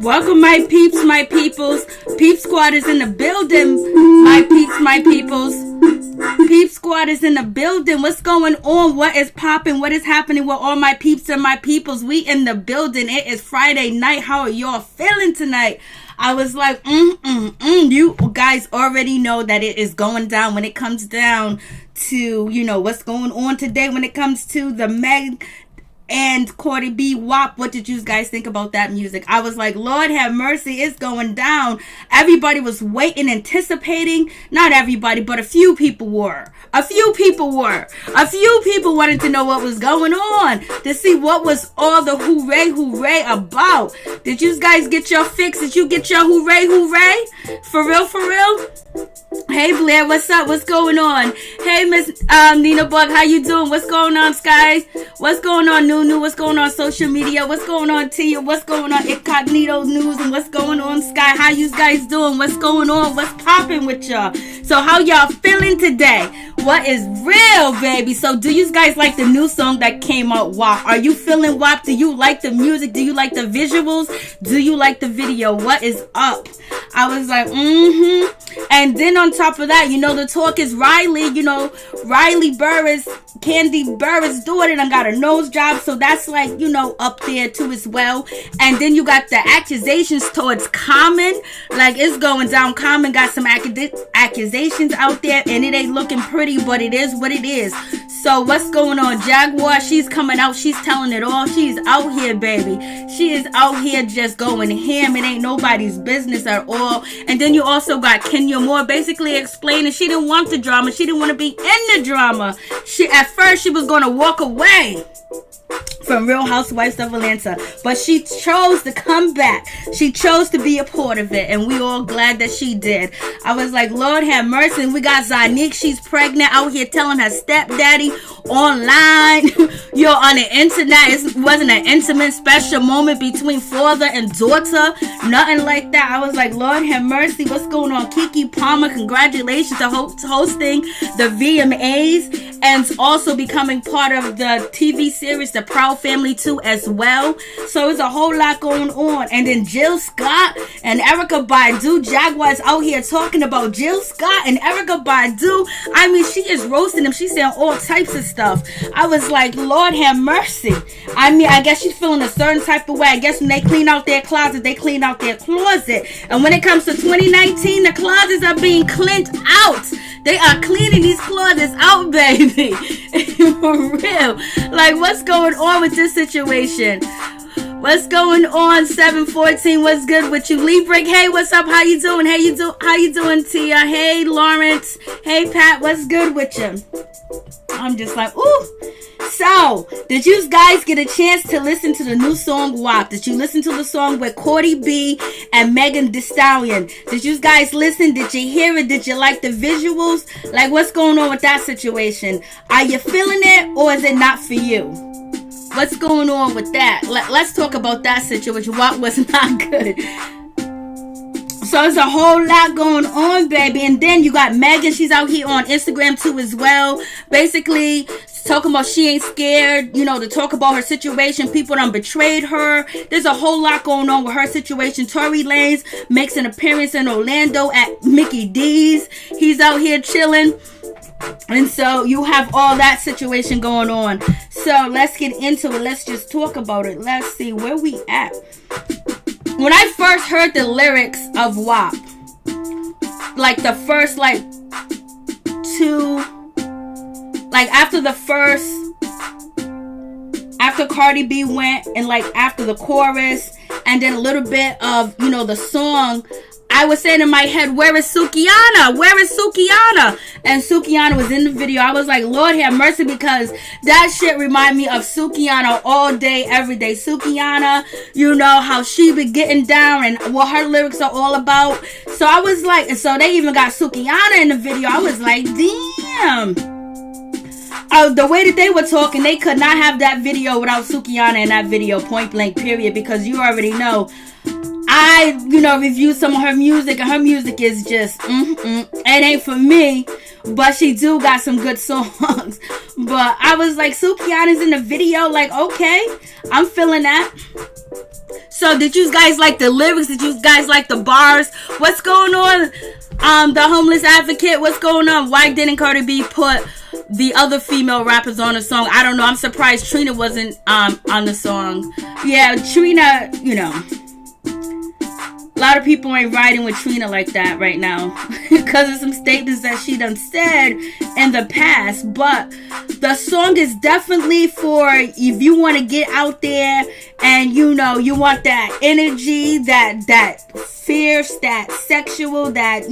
Welcome, my peeps, my peoples. Peep Squad is in the building. My peeps, my peoples. Peep Squad is in the building. What's going on? What is popping? What is happening with all my peeps and my peoples? We in the building. It is Friday night. How are y'all feeling tonight? I was like, You guys already know that it is going down when it comes down to, what's going on today when it comes to the Meg and Cardi B WAP. What did you guys think about that music? I was like, Lord have mercy, it's going down. Everybody was waiting, anticipating. Not everybody, but a few people were. A few people wanted to know what was going on, to see what was all the hooray about. Did you guys get your fix? Did you get your hooray? For real? Hey Blair, what's up? What's going on? Hey Miss Nina Bug, how you doing? What's going on, Sky? What's going on, Nunu? What's going on social media? What's going on, Tia? What's going on, Incognito News? And what's going on, Sky? How you guys doing? What's going on? What's popping with y'all? So how y'all feeling today? What is real, baby? So do you guys like the new song that came out, WAP? Are you feeling WAP? Do you like the music? Do you like the visuals? Do you like the video? What is up? I was like, And then on top of that, the talk is Riley. Riley Burris, Candy Burris daughter, and got a nose job. So that's like, up there too as well. And then you got the accusations towards Common. Like, it's going down. Common got some accusations out there, and it ain't looking pretty, but it is what it is. So what's going on? Jaguar, she's coming out. She's telling it all. She's out here, baby. She is out here just going ham. It ain't nobody's business at all. And then you also got Kenya Moore basically explaining she didn't want the drama. She didn't want to be in the drama. At first, she was going to walk away from Real Housewives of Atlanta, but she chose to come back. She chose to be a part of it, and we all glad that she did. I was like, Lord have mercy. And we got Zonnique. She's pregnant out here telling her stepdaddy online, on the internet. It wasn't an intimate special moment between father and daughter, nothing like that. I was like, Lord have mercy. What's going on? Kiki Palmer, congratulations to hosting the VMAs and also becoming part of the TV series The Proud Family 2 as well. So it's a whole lot going on. And then Jill Scott and Erykah Badu. Jaguar is out here talking about Jill Scott and Erykah Badu. I mean, she is roasting them. She's saying all types of stuff. I was like, Lord have mercy. I mean, I guess she's feeling a certain type of way. I guess when they clean out their closet, they clean out their closet. And when it comes to 2019, the closets are being cleaned out. They are cleaning these closets out, baby. For real. Like, what's going on with this situation? What's going on? 714. What's good with you? Lee Brick. Hey, what's up? How you doing? How you doing, Tia? Hey, Lawrence. Hey, Pat. What's good with you? I'm just like, ooh. So, did you guys get a chance to listen to the new song WAP? Did you listen to the song with Cardi B and Megan Thee Stallion? Did you guys listen? Did you hear it? Did you like the visuals? Like, what's going on with that situation? Are you feeling it, or is it not for you? What's going on with that? Let's talk about that situation. WAP was not good. So it's a whole lot going on, baby. And then you got Megan. She's out here on Instagram too as well. Basically talking about she ain't scared, to talk about her situation. People done betrayed her. There's a whole lot going on with her situation. Tory Lanez makes an appearance in Orlando at Mickey D's. He's out here chilling. And so you have all that situation going on. So let's get into it. Let's just talk about it. Let's see where we at. When I first heard the lyrics of WAP, like the first after Cardi B went and after the chorus and then a little bit of the song, I was saying in my head, where is Sukihana? Where is Sukihana? And Sukihana was in the video. I was like, Lord have mercy, because that shit remind me of Sukihana all day, every day. Sukihana, you know, how she be getting down and what her lyrics are all about. So I was like, and so they even got Sukihana in the video. I was like, damn. The way that they were talking, they could not have that video without Sukihana in that video, point blank, period, because you already know. I, reviewed some of her music, and her music is just, it ain't for me, but she do got some good songs. But I was like, Sukihana's in the video, like, okay, I'm feeling that. So did you guys like the lyrics? Did you guys like the bars? What's going on? The homeless advocate, what's going on? Why didn't Cardi B put the other female rappers on the song? I don't know. I'm surprised Trina wasn't on the song. Yeah, Trina, a lot of people ain't riding with Trina like that right now because of some statements that she done said in the past. But the song is definitely for if you want to get out there and you want that energy, that fierce, that sexual, that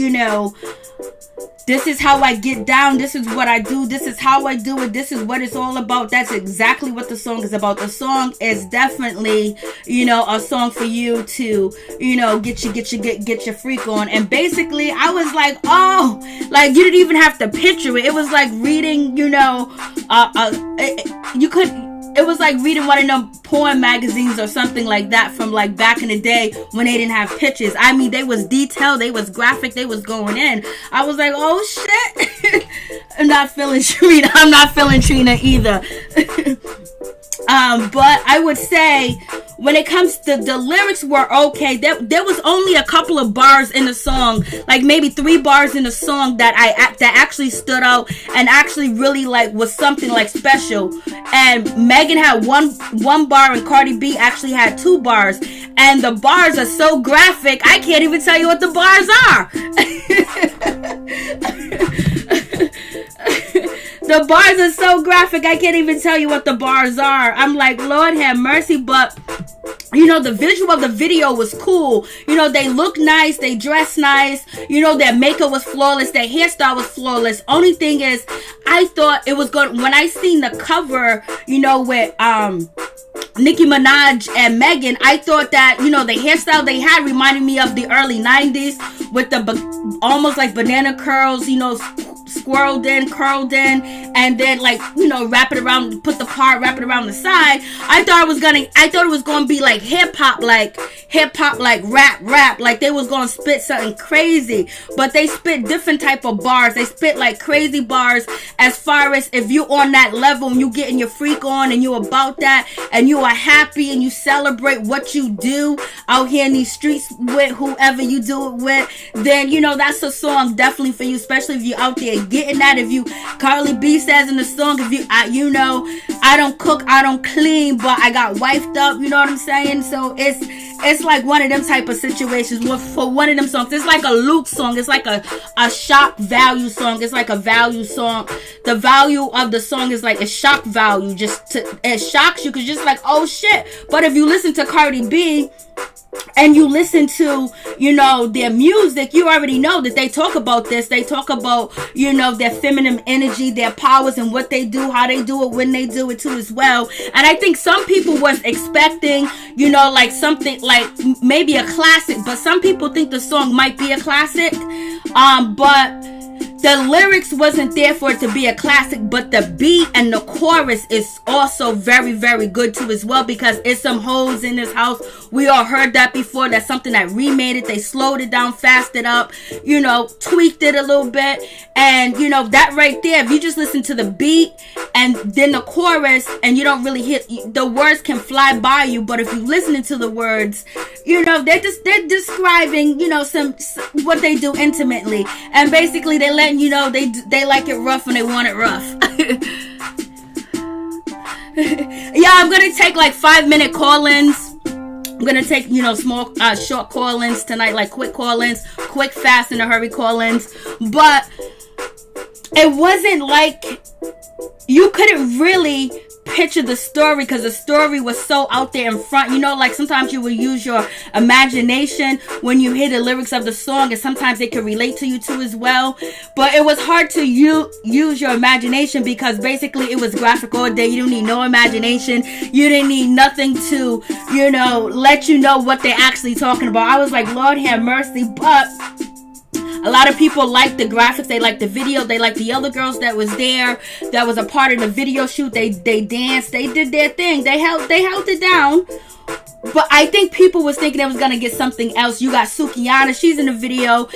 this is how I get down, this is what I do, this is how I do it, this is what it's all about. That's exactly what the song is about. The song is definitely, a song for you to, get your freak on. And basically, I was like, oh, like you didn't even have to picture it. It was like reading, it was like reading one of them porn magazines or something like that from like back in the day when they didn't have pictures. I mean, they was detailed, they was graphic, they was going in. I was like, oh shit. I'm not feeling Trina. I'm not feeling Trina either. But I would say when it comes to the lyrics were okay. There was only a couple of bars in the song, like maybe 3 bars in the song that actually stood out and actually really like was something like special. And Megan had one bar and Cardi B actually had 2 bars. And the bars are so graphic, I can't even tell you what the bars are. The bars are so graphic, I can't even tell you what the bars are. I'm like, Lord have mercy. But the visual of the video was cool. They look nice, they dress nice, their makeup was flawless, their hairstyle was flawless. Only thing is, I thought it was good when I seen the cover, with Nicki Minaj and Megan. I thought that, the hairstyle they had reminded me of the early 90s with the almost like banana curls, swirled in, curled in, and then wrap it around, put the part, wrap it around the side. I thought it was gonna be like hip hop, like rap, like they was gonna spit something crazy. But they spit different type of bars. They spit like crazy bars as far as if you on that level and you getting your freak on and you about that and you are happy and you celebrate what you do out here in these streets with whoever you do it with, then that's a song definitely for you, especially if you out there getting that. If you, Cardi B says in the song, if you, I don't cook, I don't clean, but I got wifed up, you know what I'm saying? So it's like one of them type of situations. For one of them songs, it's like a Luke song. It's like a shock value song. It's like a value song. The value of the song is like a shock value. It shocks you because you're just like, oh shit. But if you listen to Cardi B and you listen to, their music, you already know that they talk about this. They talk about, their feminine energy, their powers, and what they do, how they do it, when they do it too as well. And I think some people was expecting, like something like maybe a classic, but some people think the song might be a classic. But the lyrics wasn't there for it to be a classic, but the beat and the chorus is also very, very good too as well, because it's some hoes in this house. We all heard that before. That's something that remade it. They slowed it down, fast it up, tweaked it a little bit. And, that right there, if you just listen to the beat and then the chorus and you don't really hit, the words can fly by you. But if you're listening to the words, they're describing, some what they do intimately. And basically they let they like it rough and they want it rough. Yeah, I'm gonna take like 5-minute call-ins. I'm gonna take small short call-ins tonight, like quick call-ins, quick, fast, in a hurry call-ins. But it wasn't like you couldn't really picture the story because the story was so out there in front. You know, like sometimes you will use your imagination when you hear the lyrics of the song, and sometimes they can relate to you too as well. But it was hard to use your imagination because basically it was graphic all day. You didn't need no imagination. You didn't need nothing to, you know, let you know what they're actually talking about. I was like, Lord have mercy. But a lot of people liked the graphics. They liked the video. They liked the other girls that was there, that was a part of the video shoot. They danced. They did their thing. They held it down. But I think people was thinking they was going to get something else. You got Sukihana. She's in the video.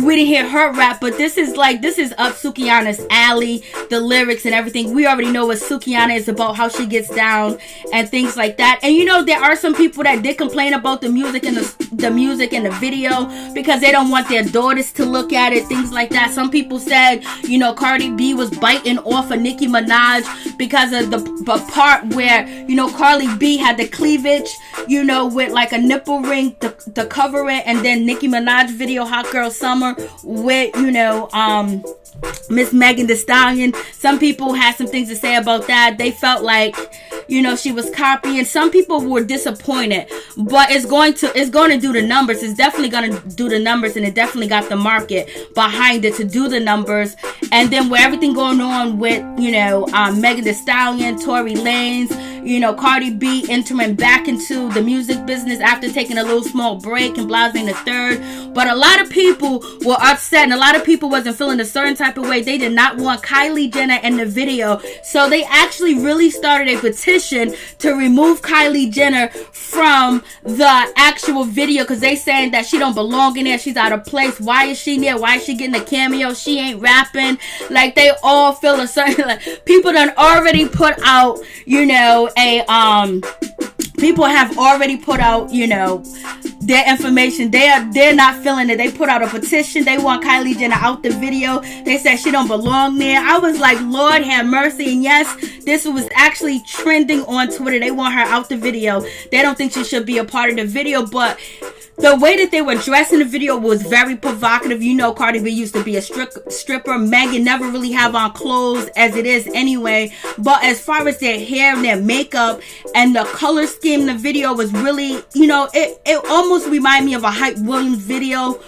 We didn't hear her rap, but this is up Sukihana's alley, the lyrics and everything. We already know what Sukihana is about, how she gets down and things like that. And you know, there are some people that did complain about the music and the music and the video because they don't want their daughters to look at it, things like that. Some people said, you know, Cardi B was biting off of Nicki Minaj because of the part where, you know, Cardi B had the cleavage, you know, with like a nipple ring to cover it, and then Nicki Minaj video Hot Girl Summer with, you know, Miss Megan Thee Stallion. Some people had some things to say about that. They felt like, you know, she was copying. Some people were disappointed, but it's going to do the numbers. It's definitely going to do the numbers, and it definitely got the market behind it to do the numbers. And then with everything going on with, you know, Megan Thee Stallion, Tory Lanez, you know, Cardi B entering back into the music business after taking a little small break and blasting the third. But a lot of people were upset, and a lot of people wasn't feeling a certain type of way. They did not want Kylie Jenner in the video, so they actually really started a petition to remove Kylie Jenner from the actual video because they saying that she don't belong in there. She's out of place. Why is she there? Why is she getting a cameo? She ain't rapping. Like, they all feel a certain, like, people done already put out, you know, people have already put out, you know, their information. They're not feeling it. They put out a petition. They want Kylie Jenner out the video. They said she don't belong there. I was like, Lord have mercy. And yes, this was actually trending on Twitter. They want her out the video. They don't think she should be a part of the video, but the way that they were dressed in the video was very provocative. You know, Cardi B used to be a stripper. Megan never really have on clothes as it is anyway. But as far as their hair and their makeup and the color scheme in the video was really, you know, it almost reminded me of a Hype Williams video.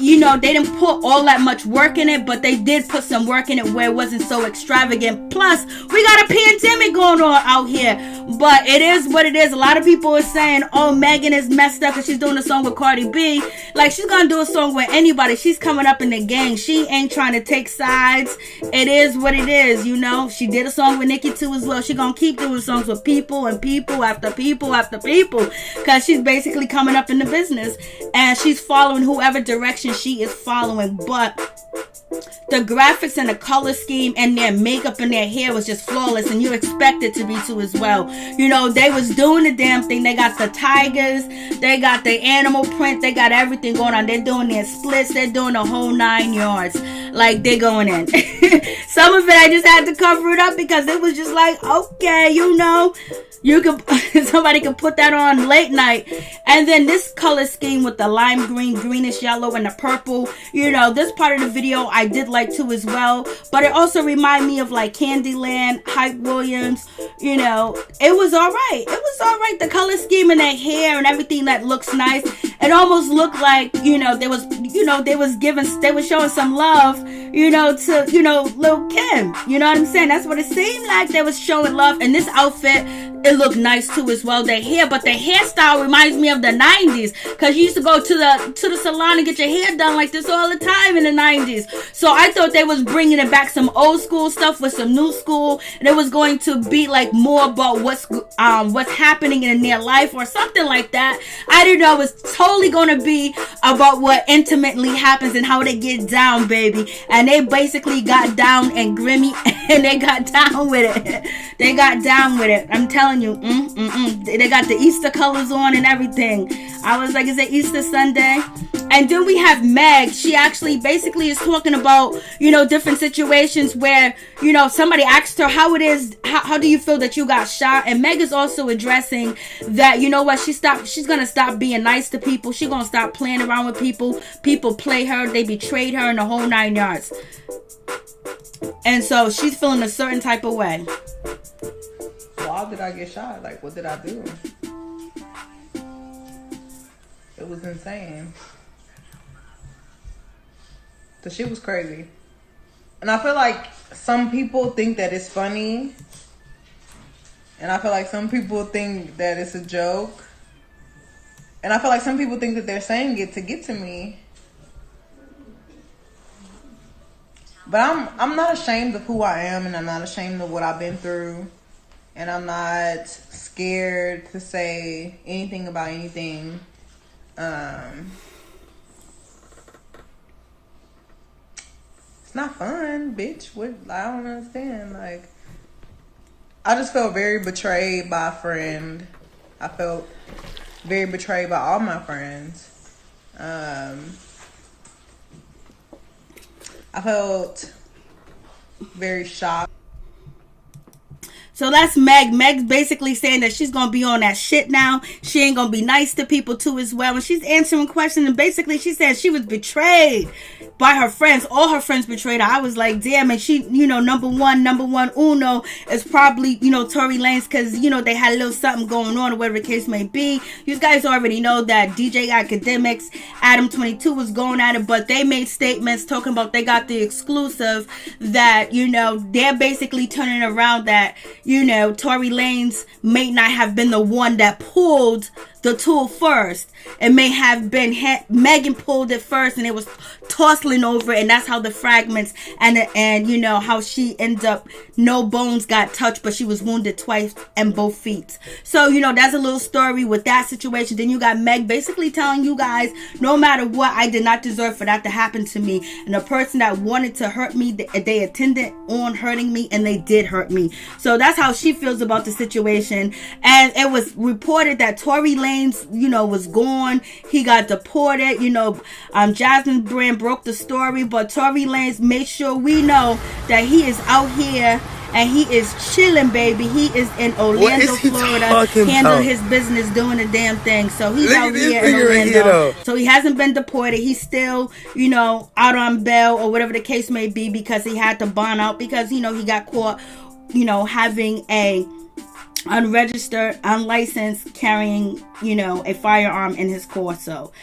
You know, they didn't put all that much work in it, but they did put some work in it where it wasn't so extravagant. Plus, we got a pandemic going on out here. But it is what it is. A lot of people are saying, oh, Megan is messed up because she's doing a song with Cardi B. Like, she's going to do a song with anybody. She's coming up in the gang. She ain't trying to take sides. It is what it is, you know. She did a song with Nicki too as well. She's going to keep doing songs with people and people after people after people because she's basically coming up in the business. And she's following whoever direction she is following. But the graphics and the color scheme and their makeup and their hair was just flawless, and you expect it to be too as well. You know, they was doing the damn thing. They got the tigers, they got the animal print, they got everything going on. They're doing their splits, they're doing the whole 9 yards. Like, they're going in. Some of it I just had to cover it up because it was just like, okay, you know, you could somebody could put that on late night. And then this color scheme with the lime green, greenish yellow, and the purple, you know, this part of the video I did like too as well. But it also reminded me of like Candyland, Hype Williams. You know, it was all right. It was all right. The color scheme and that hair and everything that looks nice. It almost looked like, you know, they were showing some love, you know, to, you know, Lil' Kim. You know what I'm saying? That's what it seemed like. They was showing love. And this outfit, it looked nice too as well. Their hair, but the hairstyle reminds me of the 90s, because you used to go to the salon and get your hair done like this all the time in the 90s. So I thought they was bringing it back, some old school stuff with some new school, and it was going to be like more about what's happening in their life or something like that. I didn't know it was totally going to be about what intimately happens and how they get down, baby. And they basically got down and grimy, and they got down with it. They got down with it. I'm telling you, they got the Easter colors on and everything. I was like, is it Easter Sunday? And then we have Meg. She actually basically is talking about, you know, different situations where, you know, somebody asked her how it is, how do you feel that you got shot? And Meg is also addressing that, you know what, she's going to stop being nice to people. She's going to stop playing around with people. People play her, they betrayed her in the whole 9 yards. And so she's feeling a certain type of way. did I get shot? Like, what did I do? It was insane. The shit was crazy. And I feel like some people think that it's funny. And I feel like some people think that it's a joke. And I feel like some people think that they're saying it to get to me. But I'm not ashamed of who I am, and I'm not ashamed of what I've been through. And I'm not scared to say anything about anything. It's not fun, bitch. What? I don't understand. Like, I just felt very betrayed by a friend. I felt very betrayed by all my friends. I felt very shocked. So that's Meg. Meg's basically saying that she's going to be on that shit now. She ain't going to be nice to people too as well. And she's answering questions. And basically she said she was betrayed by her friends. All her friends betrayed her. I was like, damn. And she, you know, number one uno is probably, you know, Tory Lanez. Because, you know, they had a little something going on or whatever the case may be. You guys already know that DJ Academics, Adam 22 was going at it. But they made statements talking about they got the exclusive that, you know, they're basically turning around that, you know, Tory Lanez may not have been the one that pulled the tool first. It may have been Megan pulled it first, and it was tossing over, and that's how the fragments and you know how she ends up, no bones got touched, but she was wounded twice in both feet. So, you know, that's a little story with that situation. Then you got Meg basically telling you guys, no matter what, I did not deserve for that to happen to me, and the person that wanted to hurt me, they intended on hurting me, and they did hurt me. So that's how she feels about the situation. And it was reported that Tory Lanez, you know, was gone. He got deported. You know, Jasmine Brand broke the story, but Tory Lanez made sure we know that he is out here and he is chilling, baby. He is in Orlando, Florida, handling his business, doing the damn thing. So he's out here in Orlando. So he hasn't been deported. He's still, you know, out on bail or whatever the case may be, because he had to bond out because, you know, he got caught, you know, having a unregistered, unlicensed, carrying, you know, a firearm in his car. So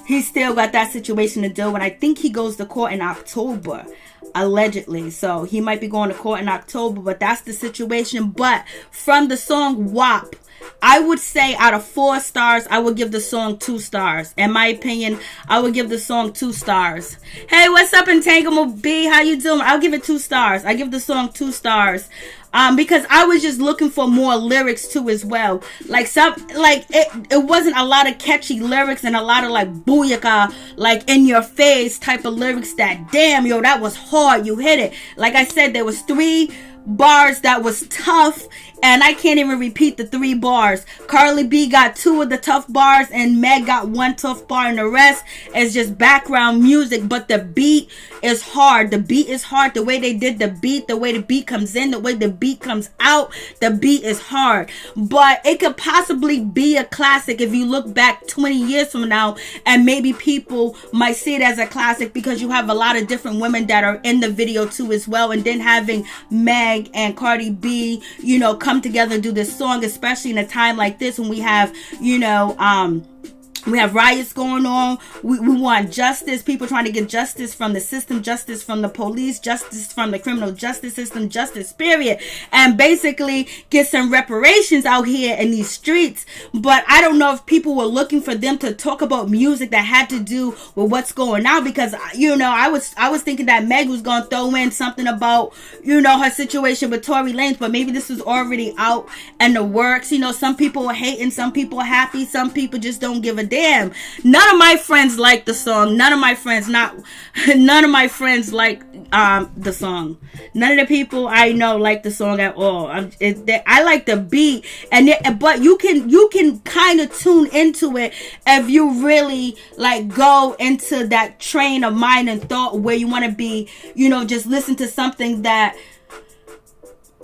he's still got that situation to deal with. I think he goes to court in October, allegedly. So he might be going to court in October, but that's the situation. But from the song WAP, I would say out of 4 stars, I would give the song 2 stars. In my opinion, I would give the song 2 stars. Hey, what's up, Entanglement B? How you doing? I'll give it 2 stars. I give the song 2 stars. Because I was just looking for more lyrics too as well. Like it wasn't a lot of catchy lyrics and a lot of like booyaka, like in your face type of lyrics that, damn, yo, that was hard. You hit it. Like I said, there was 3 bars that was tough, and I can't even repeat the 3 bars. Cardi B got 2 of the tough bars, and Meg got 1 tough bar, and the rest is just background music. But the beat is hard. The beat is hard. The way they did the beat, the way the beat comes in, the way the beat comes out, the beat is hard. But it could possibly be a classic if you look back 20 years from now, and maybe people might see it as a classic because you have a lot of different women that are in the video too as well. And then having Meg and Cardi B, you know, come together and do this song, especially in a time like this when we have, you know, we have riots going on. We want justice. People trying to get justice from the system, justice from the police, justice from the criminal justice system, justice period. And basically get some reparations out here in these streets. But I don't know if people were looking for them to talk about music that had to do with what's going on. Because, you know, I was thinking that Meg was going to throw in something about, you know, her situation with Tory Lanez. But maybe this was already out in the works. You know, some people are hating, some people are happy, some people just don't give a damn. None of my friends like the song. None of my friends like the song. None of the people I know like the song at all. I like the beat, but you can kind of tune into it if you really like go into that train of mind and thought where you want to be. You know, just listen to something that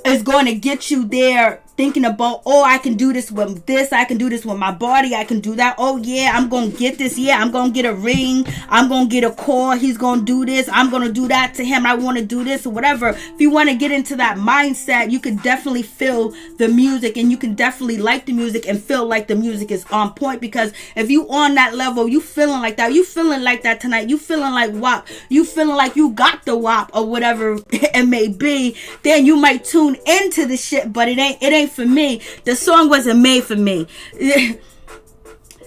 is going to get you there thinking about, oh, I can do this with this, I can do this with my body, I can do that. Oh yeah, I'm gonna get this. Yeah, I'm gonna get a ring, I'm gonna get a call, he's gonna do this, I'm gonna do that to him, I want to do this or whatever. If you want to get into that mindset, you can definitely feel the music, and you can definitely like the music and feel like the music is on point. Because if you on that level, you feeling like that, you feeling like that tonight, you feeling like WAP, you feeling like you got the WAP or whatever it may be, then you might tune into the shit. But it ain't for me. The song wasn't made for me.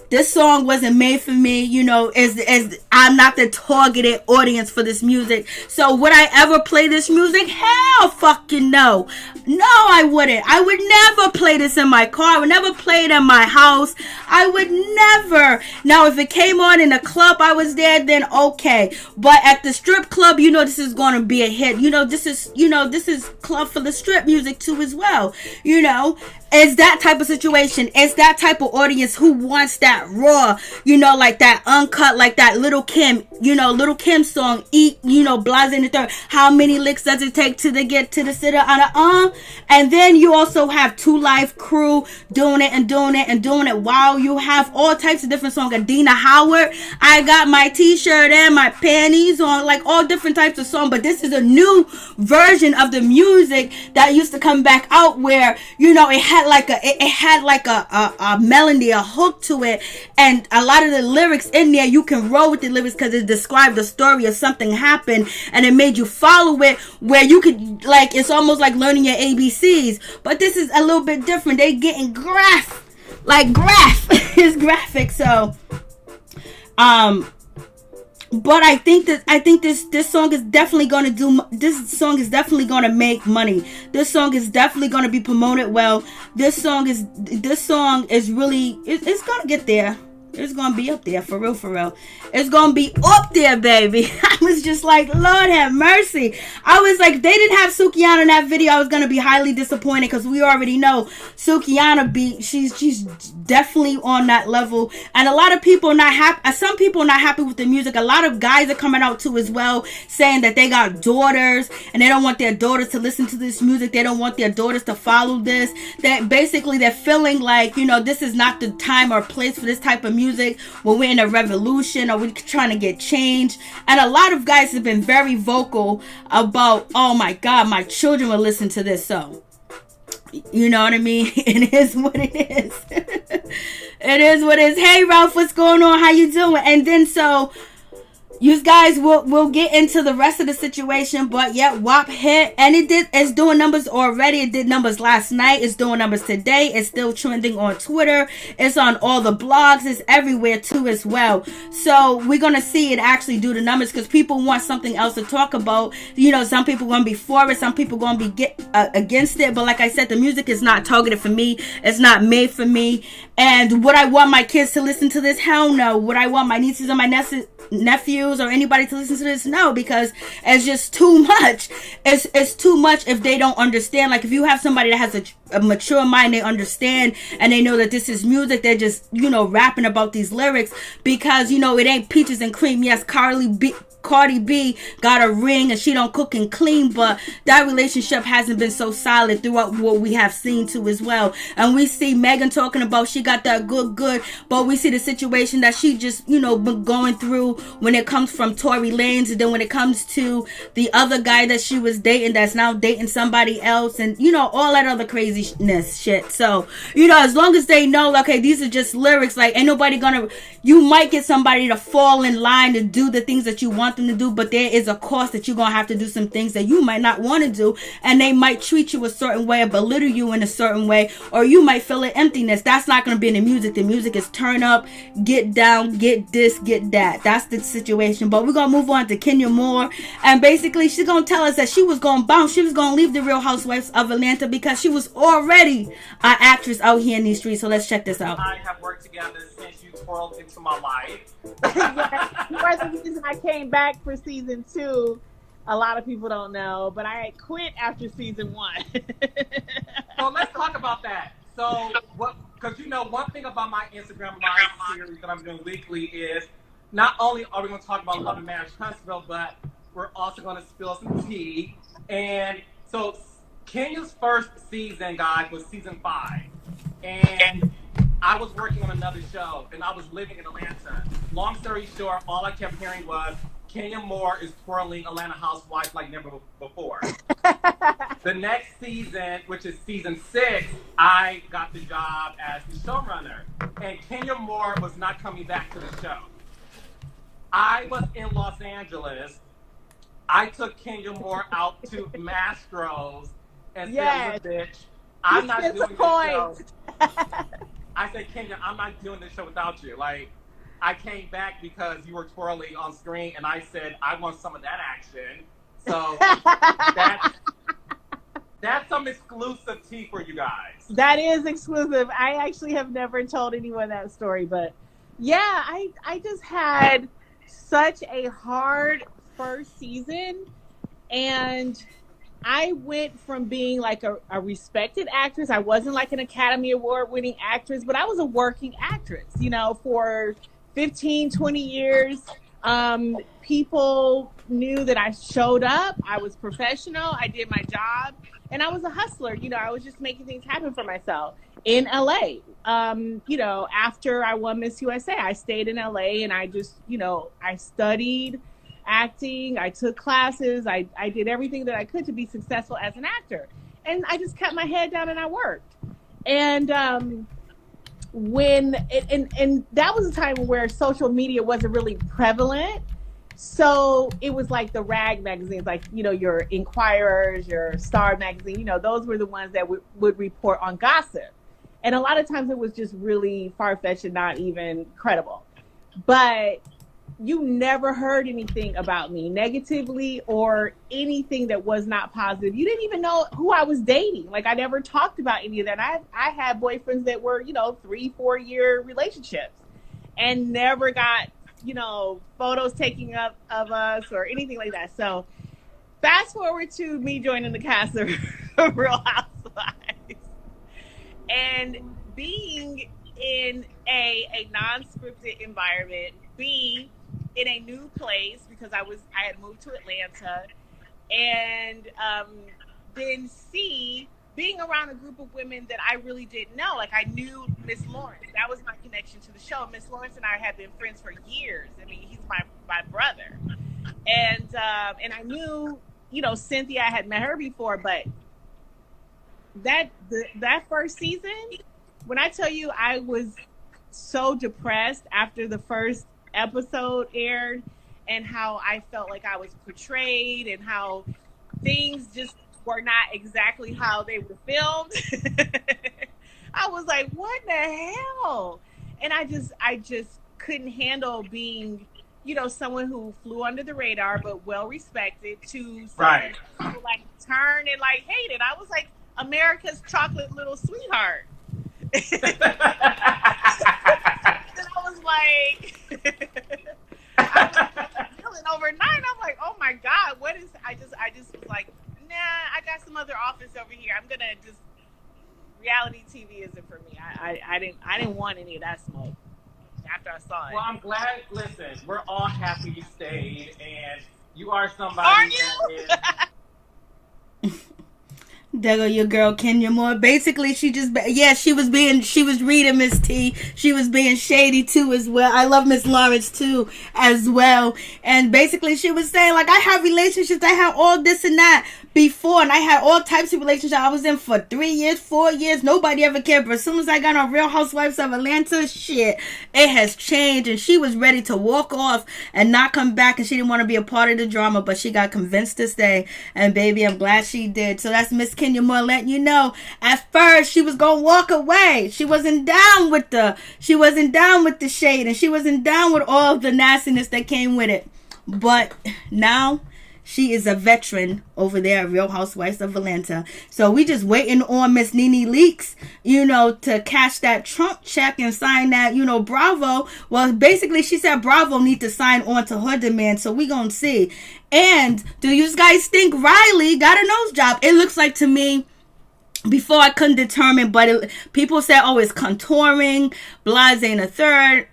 This song wasn't made for me, you know, as I'm not the targeted audience for this music. So would I ever play this music? Hell fucking no. No, I wouldn't. I would never play this in my car. I would never play it in my house. I would never. Now, if it came on in a club, I was there, then okay. But at the strip club, you know, this is going to be a hit. You know, this is club for the strip music too as well. You know, it's that type of situation. It's that type of audience who wants that raw, you know, like that uncut, like that Little Kim, you know, Little Kim song, Eat, you know, Blase in the Third. How many licks does it take to get to the sitter on a And then you also have Two Life Crew doing it and doing it and doing it. Wow, you have all types of different songs. Adina Howard, I got my t-shirt and my panties on, like all different types of songs. But this is a new version of the music that used to come back out where, you know, it had like a melody, a hook to it, and a lot of the lyrics in there, you can roll with the lyrics because it described the story of something happened and it made you follow it, where you could, like, it's almost like learning your ABCs. But this is a little bit different. They getting graph is graphic. So but I think this song is definitely going to make money. This song is definitely going to be promoted well. This song is really, it's going to get there. It's going to be up there, for real. It's going to be up there, baby. I was just like, Lord have mercy. I was like, they didn't have Sukihana in that video, I was going to be highly disappointed, because we already know Sukihana she's definitely on that level. And a lot of people are not happy. Some people are not happy with the music. A lot of guys are coming out too as well, saying that they got daughters and they don't want their daughters to listen to this music. They don't want their daughters to follow this. That basically they're feeling like, you know, this is not the time or place for this type of music when we're in a revolution or we're trying to get change. And a lot of guys have been very vocal about, oh my God, my children will listen to this. So, you know what I mean? It is what it is. It is what it is. Hey Ralph, what's going on? How you doing? And then so you guys will get into the rest of the situation, but yeah, WAP hit, and it's doing numbers already. It did numbers last night. It's doing numbers today. It's still trending on Twitter. It's on all the blogs. It's everywhere too as well. So we're gonna see it actually do the numbers, because people want something else to talk about. You know, some people gonna be for it, some people gonna be against it. But like I said, the music is not targeted for me. It's not made for me. And would I want my kids to listen to this? Hell no. Would I want my nieces and my nephews or anybody to listen to this? No, because it's just too much. It's too much if they don't understand. Like, if you have somebody that has a mature mind, they understand and they know that this is music. They're just, you know, rapping about these lyrics, because, you know, it ain't peaches and cream. Yes, Cardi B got a ring and she don't cook and clean, but that relationship hasn't been so solid throughout what we have seen too as well. And we see Megan talking about she got that good, but we see the situation that she just, you know, been going through when it comes from Tory Lanez, and then when it comes to the other guy that she was dating that's now dating somebody else, and, you know, all that other craziness shit. So, you know, as long as they know, okay, these are just lyrics, like, ain't nobody gonna, you might get somebody to fall in line to do the things that you want them to do, but there is a cost that you're gonna have to do some things that you might not want to do, and they might treat you a certain way or belittle you in a certain way, or you might feel an emptiness. That's not gonna be in the music. The music is turn up, get down, get this, get that. That's the situation. But we're gonna move on to Kenya Moore, and basically she's gonna tell us that she was gonna bounce. She was gonna leave the Real Housewives of Atlanta because she was already an actress out here in these streets. So let's check this out. I have worked together since you twirled into my life. Yeah, you are the reason I came back for season 2. A lot of people don't know, but I quit after season 1. So let's talk about that. So what? Because, you know, one thing about my Instagram live series that I'm doing weekly is not only are we going to talk about Love and Marriage Huntsville, but we're also going to spill some tea. And so Kenya's first season, guys, was season 5. And I was working on another show, and I was living in Atlanta. Long story short, all I kept hearing was, Kenya Moore is twirling Atlanta housewives like never before. The next season, which is season 6, I got the job as the showrunner. And Kenya Moore was not coming back to the show. I was in Los Angeles. I took Kenya Moore out to Mastro's and said, bitch, I'm not doing this show. I said, Kenya, I'm not doing this show without you. Like, I came back because you were twirling on screen, and I said, I want some of that action. So that's some exclusive tea for you guys. That is exclusive. I actually have never told anyone that story, but yeah, I just had such a hard first season, and I went from being like a respected actress. I wasn't like an Academy Award winning actress, but I was a working actress, you know, for 15, 20 years. People knew that I showed up. I was professional. I did my job, and I was a hustler. You know, I was just making things happen for myself in LA. You know, after I won Miss USA, I stayed in LA, and I just, you know, I studied acting. I took classes. I did everything that I could to be successful as an actor, and I just kept my head down and I worked. And and that was a time where social media wasn't really prevalent, so it was like the rag magazines, like, you know, your Inquirers, your Star magazine, you know, those were the ones that would report on gossip, and a lot of times it was just really far-fetched and not even credible. But you never heard anything about me negatively or anything that was not positive. You didn't even know who I was dating. Like, I never talked about any of that. I had boyfriends that were, you know, 3-4 year relationships, and never got, you know, photos taken up of us or anything like that. So fast forward to me joining the cast of Real Housewives and being in a non-scripted environment, B, in a new place, because I had moved to Atlanta, and then C, being around a group of women that I really didn't know. Like, I knew Miss Lawrence. That was my connection to the show. Miss Lawrence and I had been friends for years. I mean, he's my brother. And I knew, you know, Cynthia, I had met her before, but that first season, when I tell you I was so depressed after the first episode aired, and how I felt like I was portrayed, and how things just were not exactly how they were filmed. I was like, what the hell? And I just couldn't handle being, you know, someone who flew under the radar but well respected, to someone who like turned and like hated. I was like America's chocolate little sweetheart. And I was like, I was feeling overnight. I'm like, oh my God, what is? I just was like, nah, I got some other office over here. I'm gonna just, reality TV isn't for me. I didn't want any of that smoke after I saw it. Well, I'm glad. Listen, we're all happy you stayed, and you are somebody. Are you? There go your girl Kenya Moore. Basically, she was reading Miss T. She was being shady too as well. I love Miss Lawrence too as well. And basically, she was saying, like, I have relationships. I have all this and that before, and I had all types of relationships I was in for 3 years, 4 years. Nobody ever cared. But as soon as I got on Real Housewives of Atlanta, shit, it has changed. And she was ready to walk off and not come back, and she didn't want to be a part of the drama, but she got convinced to stay. And baby, I'm glad she did. So that's Miss Kenya Moore letting you know, at first she was gonna walk away. She wasn't down with the shade, and she wasn't down with all the nastiness that came with it. But now she is a veteran over there at Real Housewives of Atlanta. So we just waiting on Miss Nene Leakes, you know, to cash that Trump check and sign that, you know, Bravo. Well, basically she said Bravo need to sign on to her demand. So we gonna see. And do you guys think Riley got a nose job? It looks like to me, before I couldn't determine, but people said, oh, it's contouring, blase and a third.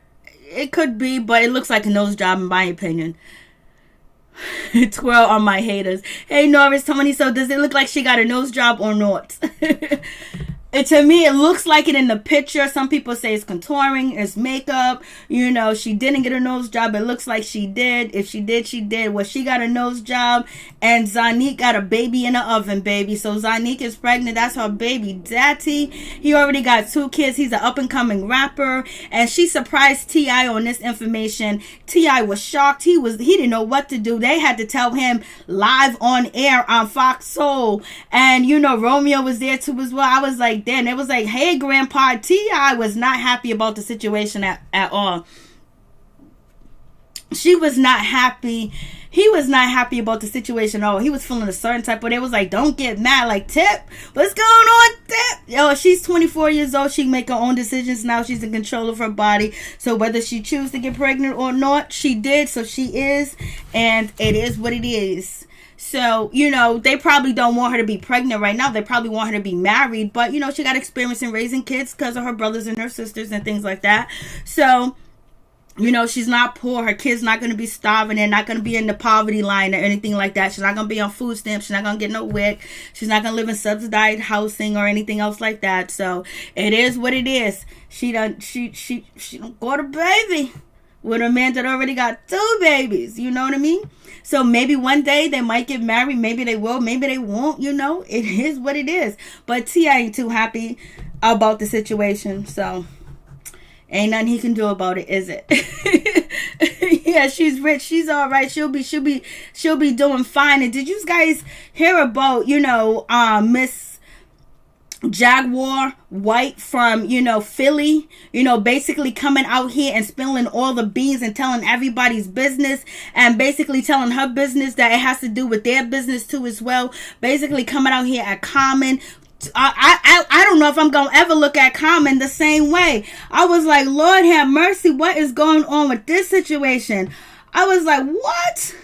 It could be, but it looks like a nose job in my opinion. Twirl on my haters. Hey, Norris, Tony, so does it look like she got a nose job or not? To me, it looks like it in the picture. Some people say it's contouring, it's makeup. You know, she didn't get a nose job. It looks like she did. If she did, she did. Well, she got a nose job, and Zonnique got a baby in the oven, baby. So Zonnique is pregnant. That's her baby daddy. He already got 2 kids. He's an up-and-coming rapper, and she surprised T.I. on this information. T.I. was shocked. He didn't know what to do. They had to tell him live on air on Fox Soul, and you know, Romeo was there too as well. I was like, then it was like, hey, Grandpa. T.I. was not happy about the situation at all. She was not happy. He was not happy about the situation at all. He was feeling a certain type, but it was like, don't get mad. Like, Tip, what's going on, Tip? Yo, she's 24 years old. She can make her own decisions now. She's in control of her body. So whether she chooses to get pregnant or not, she did. So she is, and it is what it is. So, you know, they probably don't want her to be pregnant right now. They probably want her to be married. But, you know, she got experience in raising kids because of her brothers and her sisters and things like that. So, you know, she's not poor. Her kid's not going to be starving. They're not going to be in the poverty line or anything like that. She's not going to be on food stamps. She's not going to get no WIC. She's not going to live in subsidized housing or anything else like that. So, it is what it is. She don't got a baby with a man that already got 2 babies. You know what I mean? So maybe one day they might get married. Maybe they will. Maybe they won't. You know, it is what it is. But T.I. ain't too happy about the situation. So ain't nothing he can do about it, is it? Yeah, she's rich. She's all right. She'll be doing fine. And did you guys hear about, you know, Miss Jaguar White from, you know, Philly, you know, basically coming out here and spilling all the beans and telling everybody's business, and basically telling her business that it has to do with their business too as well. Basically coming out here at Common. I don't know if I'm gonna ever look at Common the same way. I was like, Lord have mercy, what is going on with this situation? I was like, what?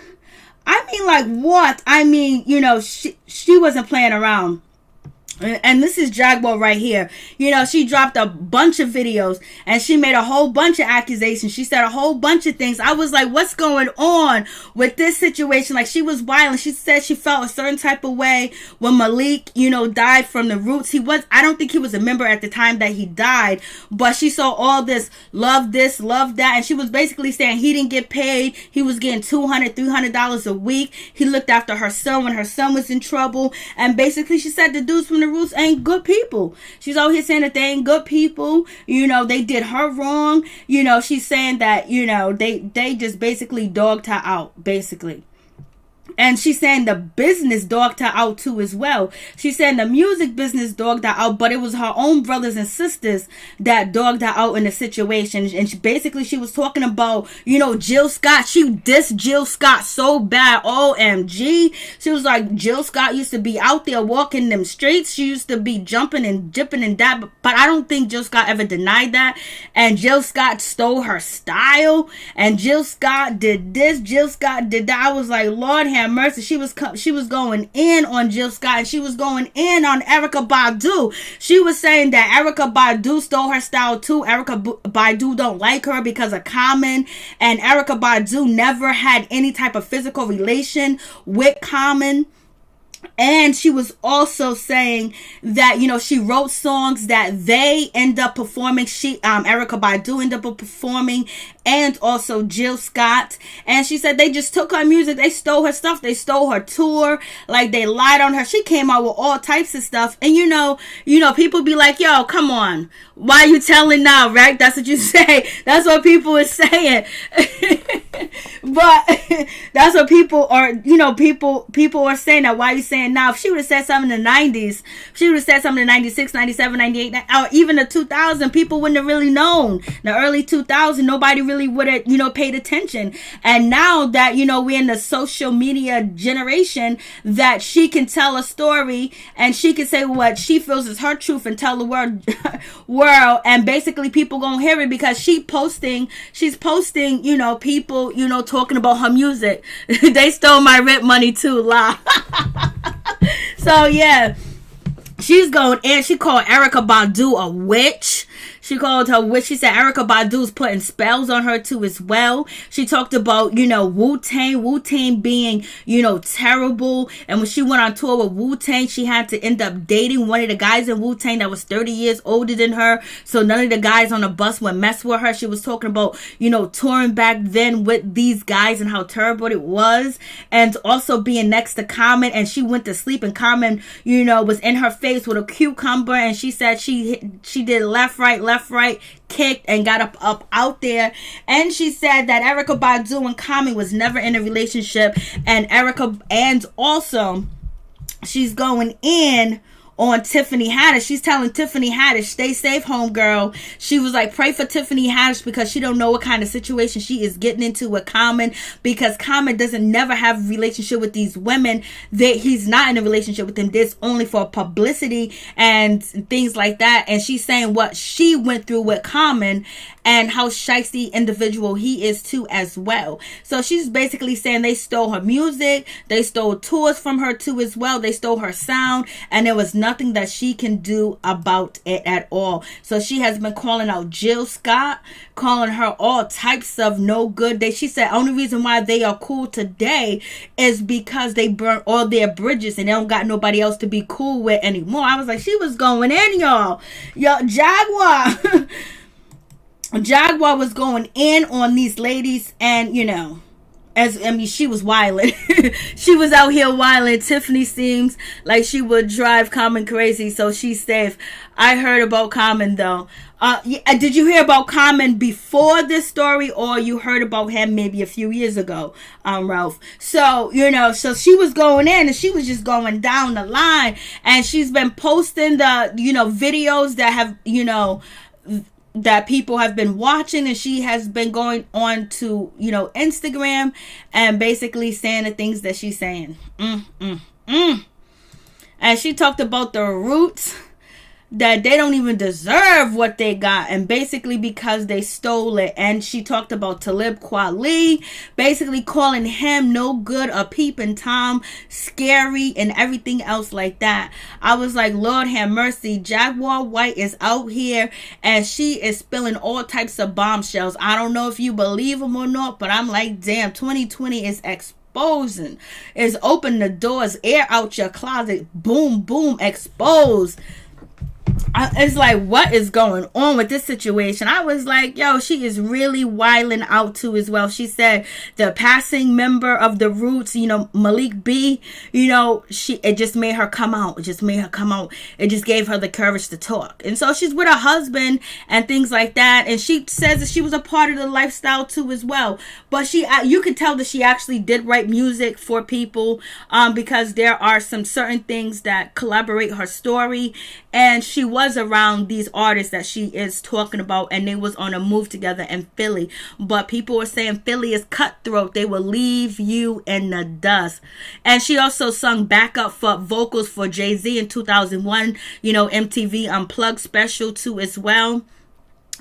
I mean, like, what? I mean, you know, she wasn't playing around. And this is Jaguar right here. You know, she dropped a bunch of videos and she made a whole bunch of accusations. She said a whole bunch of things. I was like, what's going on with this situation? Like, she was wild. She said she felt a certain type of way when Malik, you know, died from the roots. I don't think he was a member at the time that he died, but she saw all this, love that. And she was basically saying he didn't get paid. He was getting $200, $300 a week. He looked after her son when her son was in trouble. And basically she said the dudes from the roots ain't good people. She's out here saying that they ain't good people. You know, they did her wrong. You know, she's saying that, you know, they just basically dogged her out, basically. And she's saying the business dogged her out too as well. She's saying the music business dogged her out, but it was her own brothers and sisters that dogged her out in the situation. And she was talking about, you know, Jill Scott. She dissed Jill Scott so bad. OMG. She was like, Jill Scott used to be out there walking them streets. She used to be jumping and dipping and that. But I don't think Jill Scott ever denied that. And Jill Scott stole her style. And Jill Scott did this. Jill Scott did that. I was like, Lord have mercy. She was going in on Jill Scott, and she was going in on Erykah Badu. She was saying that Erykah Badu stole her style too. Erykah Badu don't like her because of Common, and Erykah Badu never had any type of physical relation with Common. And she was also saying that, you know, she wrote songs that they end up performing. Erykah Badu ended up performing, and also Jill Scott. And she said they just took her music. They stole her stuff. They stole her tour. Like, they lied on her. She came out with all types of stuff. And, you know, people be like, yo, come on. Why are you telling now, right? That's what you say. That's what people are saying. But that's what people are, you know, people are saying that. Why are you saying now? If she would have said something in the 90s, if she would have said something in 96, 97, 98, or even the 2000, people wouldn't have really known. The early 2000s, nobody really would have, you know, paid attention. And now that, you know, we're in the social media generation, that she can tell a story and she can say what she feels is her truth and tell the world, and basically people gonna hear it because she's posting, you know, people, you know, talking about her music. They stole my rent money too, la. So yeah, she's going, and she called Erykah Badu a witch. She called her witch. She said Erykah Badu's putting spells on her too as well. She talked about, you know, Wu-Tang being, you know, terrible. And when she went on tour with Wu-Tang, she had to end up dating one of the guys in Wu-Tang that was 30 years older than her. So none of the guys on the bus would mess with her. She was talking about, you know, touring back then with these guys and how terrible it was. And also being next to Common, and she went to sleep and Common, you know, was in her face with a cucumber, and she said she did left, right, kicked and got up out there. And she said that Erykah Badu and Common was never in a relationship, and also she's going in on Tiffany Haddish. She's telling Tiffany Haddish, stay safe, homegirl. She was like, pray for Tiffany Haddish because she don't know what kind of situation she is getting into with Common, because Common doesn't never have a relationship with these women. That he's not in a relationship with them. This only for publicity and things like that. And she's saying what she went through with Common and how shiesty individual he is too as well. So she's basically saying they stole her music, they stole tours from her too as well, they stole her sound, and there was nothing that she can do about it at all. So she has been calling out Jill Scott, calling her all types of no good. She said only reason why they are cool today is because they burnt all their bridges and they don't got nobody else to be cool with anymore. I was like, she was going in, y'all. Yo, Jaguar. Jaguar was going in on these ladies, and you know, she was wilding. She was out here wilding. Tiffany seems like she would drive Common crazy, so she's safe. I heard about Common though. Did you hear about Common before this story, or you heard about him maybe a few years ago, Ralph? So, you know, so she was going in and she was just going down the line, and she's been posting the, you know, videos that have, you know, that people have been watching, and she has been going on to, you know, Instagram and basically saying the things that she's saying. And she talked about the Roots, that they don't even deserve what they got, and basically because they stole it. And she talked about Talib Kweli, basically calling him no good, a peeping Tom, scary, and everything else like that. I was like, Lord have mercy. Jaguar White is out here and she is spilling all types of bombshells. I don't know if you believe them or not, but I'm like, damn, 2020 is exposing, is open the doors, air out your closet, boom boom, expose. It's like, what is going on with this situation? I was like, yo, she is really wilding out too as well. She said the passing member of the Roots, you know, Malik B, you know, it just made her come out. It just made her come out. It just gave her the courage to talk. And so she's with her husband and things like that. And she says that she was a part of the lifestyle too as well. But you could tell that she actually did write music for people, because there are some certain things that collaborate her story. And she was around these artists that she is talking about, and they was on a move together in Philly. But people were saying Philly is cutthroat. They will leave you in the dust. And she also sung backup for vocals for Jay-Z in 2001, you know, MTV Unplugged special too as well.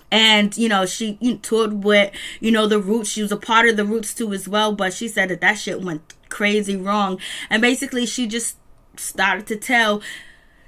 And, you know, she toured with, you know, the Roots. She was a part of the Roots too as well. But she said that shit went crazy wrong. And basically she just started to tell.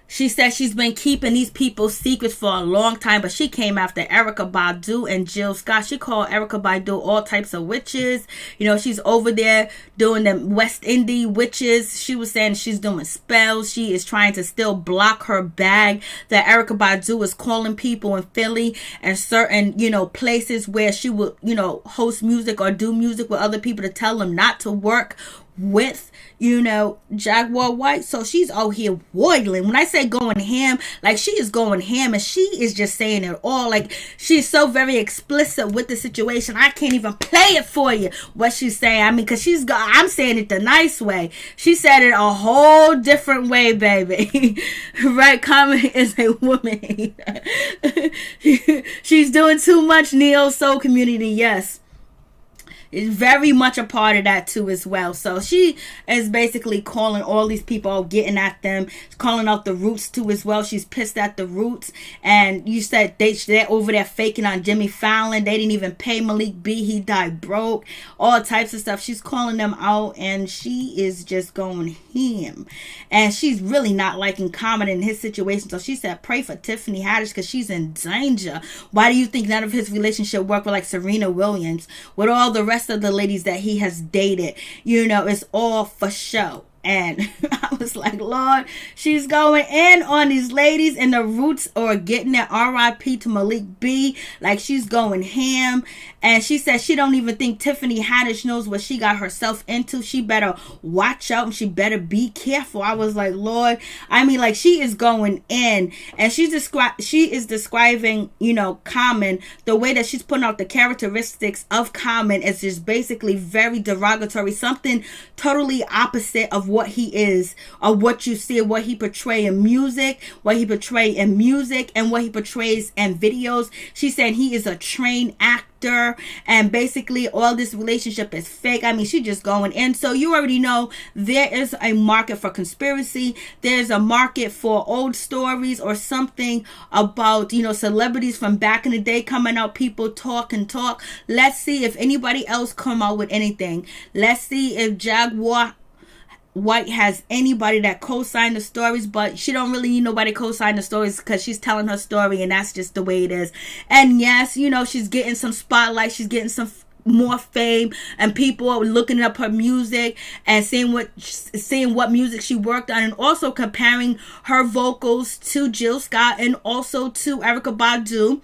She said she's been keeping these people's secrets for a long time, but she came after Erykah Badu and Jill Scott. She called Erykah Badu all types of witches. You know, she's over there doing the West Indian witches. She was saying she's doing spells. She is trying to still block her bag. That Erykah Badu is calling people in Philly and certain, you know, places where she would, you know, host music or do music with other people to tell them not to work with, you know, Jaguar White. So she's out here boiling. When I say going ham, like she is going ham, and she is just saying it all. Like she's so very explicit with the situation. I can't even play it for you what she's saying. I mean, because I'm saying it the nice way. She said it a whole different way, baby. Right? Common is a woman. She's doing too much, neo soul community. Yes. is very much a part of that too as well. So she is basically calling all these people, getting at them, calling out the Roots too as well. She's pissed at the Roots, and you said they're over there faking on Jimmy Fallon. They didn't even pay Malik B. He died broke. All types of stuff. She's calling them out, and she is just going ham. And she's really not liking Common in his situation. So she said, pray for Tiffany Haddish because she's in danger. Why do you think none of his relationship worked with like Serena Williams, with all the rest of the ladies that he has dated? You know, it's all for show. And I was like, Lord, she's going in on these ladies, and the Roots are getting their RIP to Malik B. Like, she's going ham. And she said she don't even think Tiffany Haddish knows what she got herself into. She better watch out and she better be careful. I was like, Lord, I mean, like, she is going in, and she is describing, you know, Common. The way that she's putting out the characteristics of Common is just basically very derogatory, something totally opposite of what he is, or what you see, what he portrays in music, and what he portrays in videos. She said he is a trained actor, and basically all this relationship is fake. I mean, she just going in. So you already know there is a market for conspiracy. There's a market for old stories or something about, you know, celebrities from back in the day coming out. People talk and talk. Let's see if anybody else come out with anything. Let's see if Jaguar White has anybody that co-signed the stories, but she don't really need nobody co-sign the stories because she's telling her story, and that's just the way it is. And yes, you know, she's getting some spotlight, she's getting some more fame, and people are looking up her music and seeing what music she worked on, and also comparing her vocals to Jill Scott and also to Erykah Badu.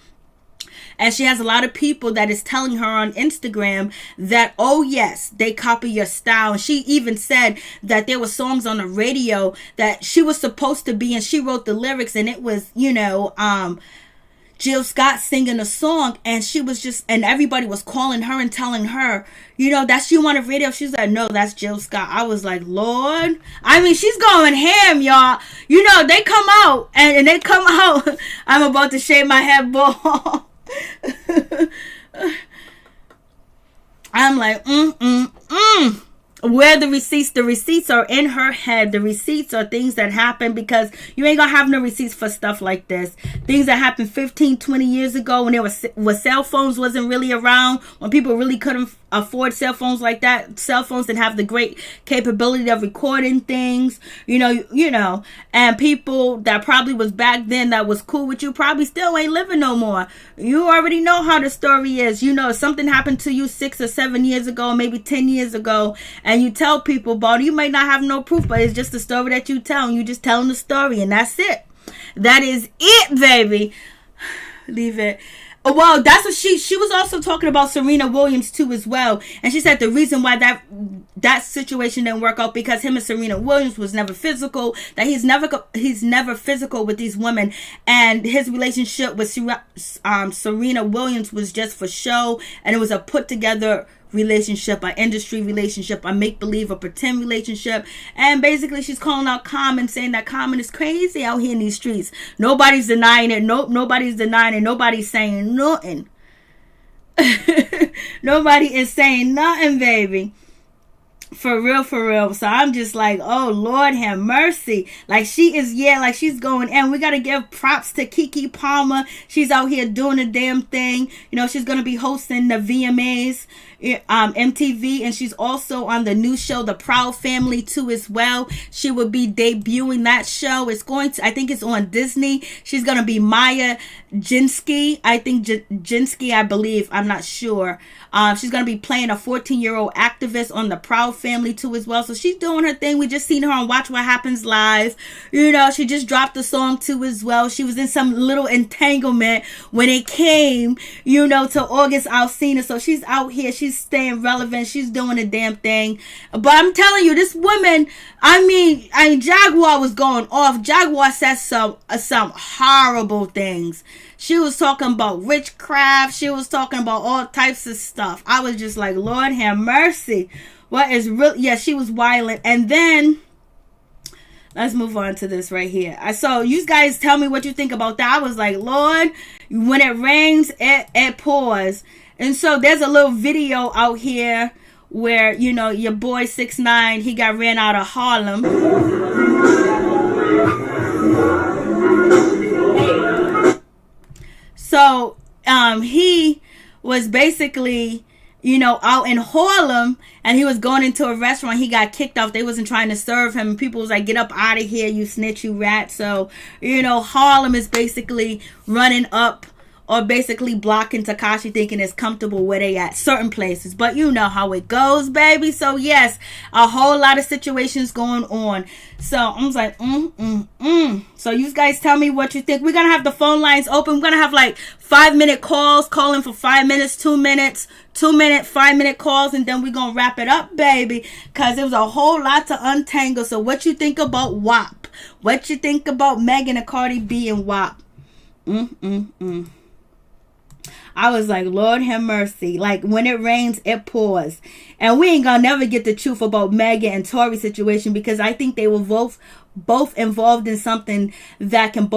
And she has a lot of people that is telling her on Instagram that, oh yes, they copy your style. And she even said that there were songs on the radio that she was supposed to be, and she wrote the lyrics, and it was, you know, Jill Scott singing a song, and she was just, and everybody was calling her and telling her, you know, that's you on the radio. She's like, no, that's Jill Scott. I was like, Lord, I mean, she's going ham, y'all. You know, they come out, and they come out. I'm about to shave my head bald. I'm like, where the receipts? The receipts are in her head. The receipts are things that happen, because you ain't gonna have no receipts for stuff like this. Things that happened 15, 20 years ago, when when cell phones wasn't really around, when people really couldn't afford cell phones like that. Cell phones didn't have the great capability of recording things, you know, and people that probably was back then that was cool with you probably still ain't living no more. You already know how the story is. You know, if something happened to you 6 or 7 years ago, maybe 10 years ago, and you tell people about it, you might not have no proof, but it's just the story that you tell, and you just telling the story, and that's it. That is it, baby. Leave it. Well, that's what she was also talking about Serena Williams too as well, and she said the reason why that situation didn't work out because him and Serena Williams was never physical, that he's never physical with these women, and his relationship with Serena Williams was just for show, and it was a put together relationship, an industry relationship, a make-believe, a pretend relationship. And basically she's calling out Common, saying that Common is crazy out here in these streets. Nobody's denying it. Nobody's denying it. Nobody's saying nothing. Nobody is saying nothing, baby. For real, for real. So I'm just like, oh, Lord have mercy. Like, she is, like, she's going in. We got to give props to Keke Palmer. She's out here doing the damn thing. You know, she's going to be hosting the VMAs, MTV, and she's also on the new show, The Proud Family, too, as well. She will be debuting that show. I think it's on Disney. She's going to be Maya Jinsky. I think Jinsky, I believe. I'm not sure. She's going to be playing a 14-year-old activist on The Proud Family too as well. So she's doing her thing. We just seen her on Watch What Happens Live. You know, she just dropped a song too as well. She was in some little entanglement when it came, you know, to August Alsina. So she's out here. She's staying relevant. She's doing a damn thing. But I'm telling you, this woman, I mean, Jaguar was going off. Jaguar said some horrible things. She was talking about witchcraft. She was talking about all types of stuff. I was just like, Lord have mercy. What is real? Yeah, she was violent. And then, let's move on to this right here. So you guys tell me what you think about that. I was like, Lord, when it rains, it pours. And so there's a little video out here where, you know, your boy 6ix9ine, he got ran out of Harlem. So he was basically, you know, out in Harlem, and he was going into a restaurant. He got kicked off. They wasn't trying to serve him. People was like, get up out of here, you snitch, you rat. So, you know, Harlem is basically running up or basically blocking Tekashi, thinking it's comfortable where they at certain places. But you know how it goes, baby. So yes, a whole lot of situations going on. So I was like, So you guys tell me what you think. We're going to have the phone lines open. We're going to have like 5-minute calls, calling for 5 minutes, 2 minutes, 2-minute, 5-minute calls. And then we're going to wrap it up, baby. Because there was a whole lot to untangle. So what you think about WAP? What you think about Megan and Cardi B and WAP? I was like, Lord have mercy. Like, when it rains, it pours. And we ain't gonna never get the truth about Megan and Tory situation, because I think they were both involved in something that can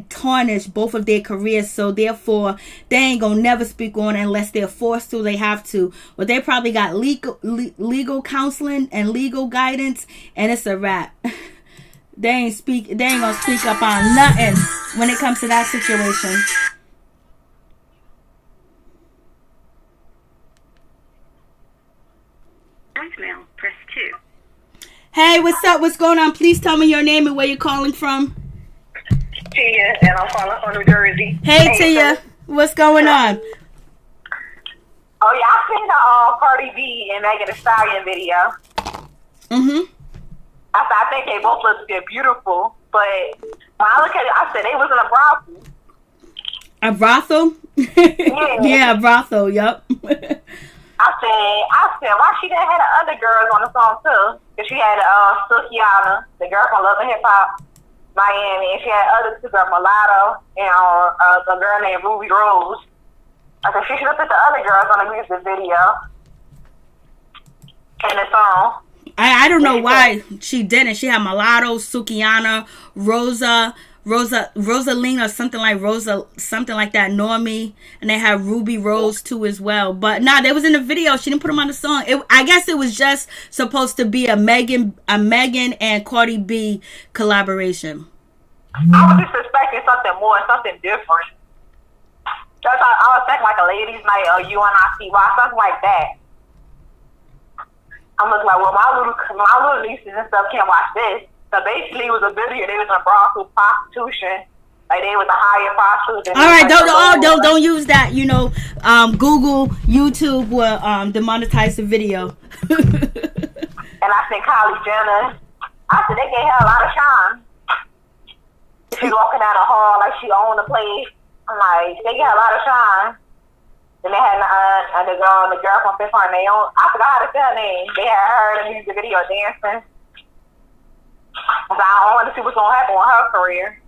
tarnish both of their careers. So therefore, they ain't gonna never speak on it unless they're forced to. They have to. But they probably got legal counseling and legal guidance, and it's a wrap. They ain't gonna speak up on nothing when it comes to that situation. Voicemail, press 2. Hey, what's up? What's going on? Please tell me your name and where you're calling from. Tia, and I'm calling from New Jersey. Hey Tia, what's going on? Oh yeah, I seen the Cardi B and Megan Thee Stallion video. I think they both look beautiful, but when I look at it, I said they was in a brothel. A brothel? Yeah, a brothel. Yep. I said, why she didn't have the other girls on the song too? Because she had Sukiana, the girl from Love and Hip Hop, Miami, and she had other two girls, Mulatto, and a girl named Ruby Rose. I said, she should have put the other girls on the music video and the song. I don't know why she didn't. She had Mulatto, Sukiana, Rosaline or something like that, Normie, and they had Ruby Rose too as well. But nah, they was in the video. She didn't put them on the song. I guess it was just supposed to be a Megan and Cardi B collaboration. I was just expecting something more, something different. That's I was thinking like a ladies' night or UNICY, something like that. I'm looking like, well, my little nieces and stuff can't watch this. So basically, it was a video. They was in a brothel, prostitution. Like they was a higher prostitute. All right, don't use that. You know, Google, YouTube will demonetize the video. And I think Kylie Jenner. I said they gave her a lot of shine. She walking down the hall like she owned the place. I'm like, they get a lot of shine. Then they had the girl from Fifth Harmony. I forgot how to say her name. They had her in the music video dancing. So I want to see what's going to happen with her career.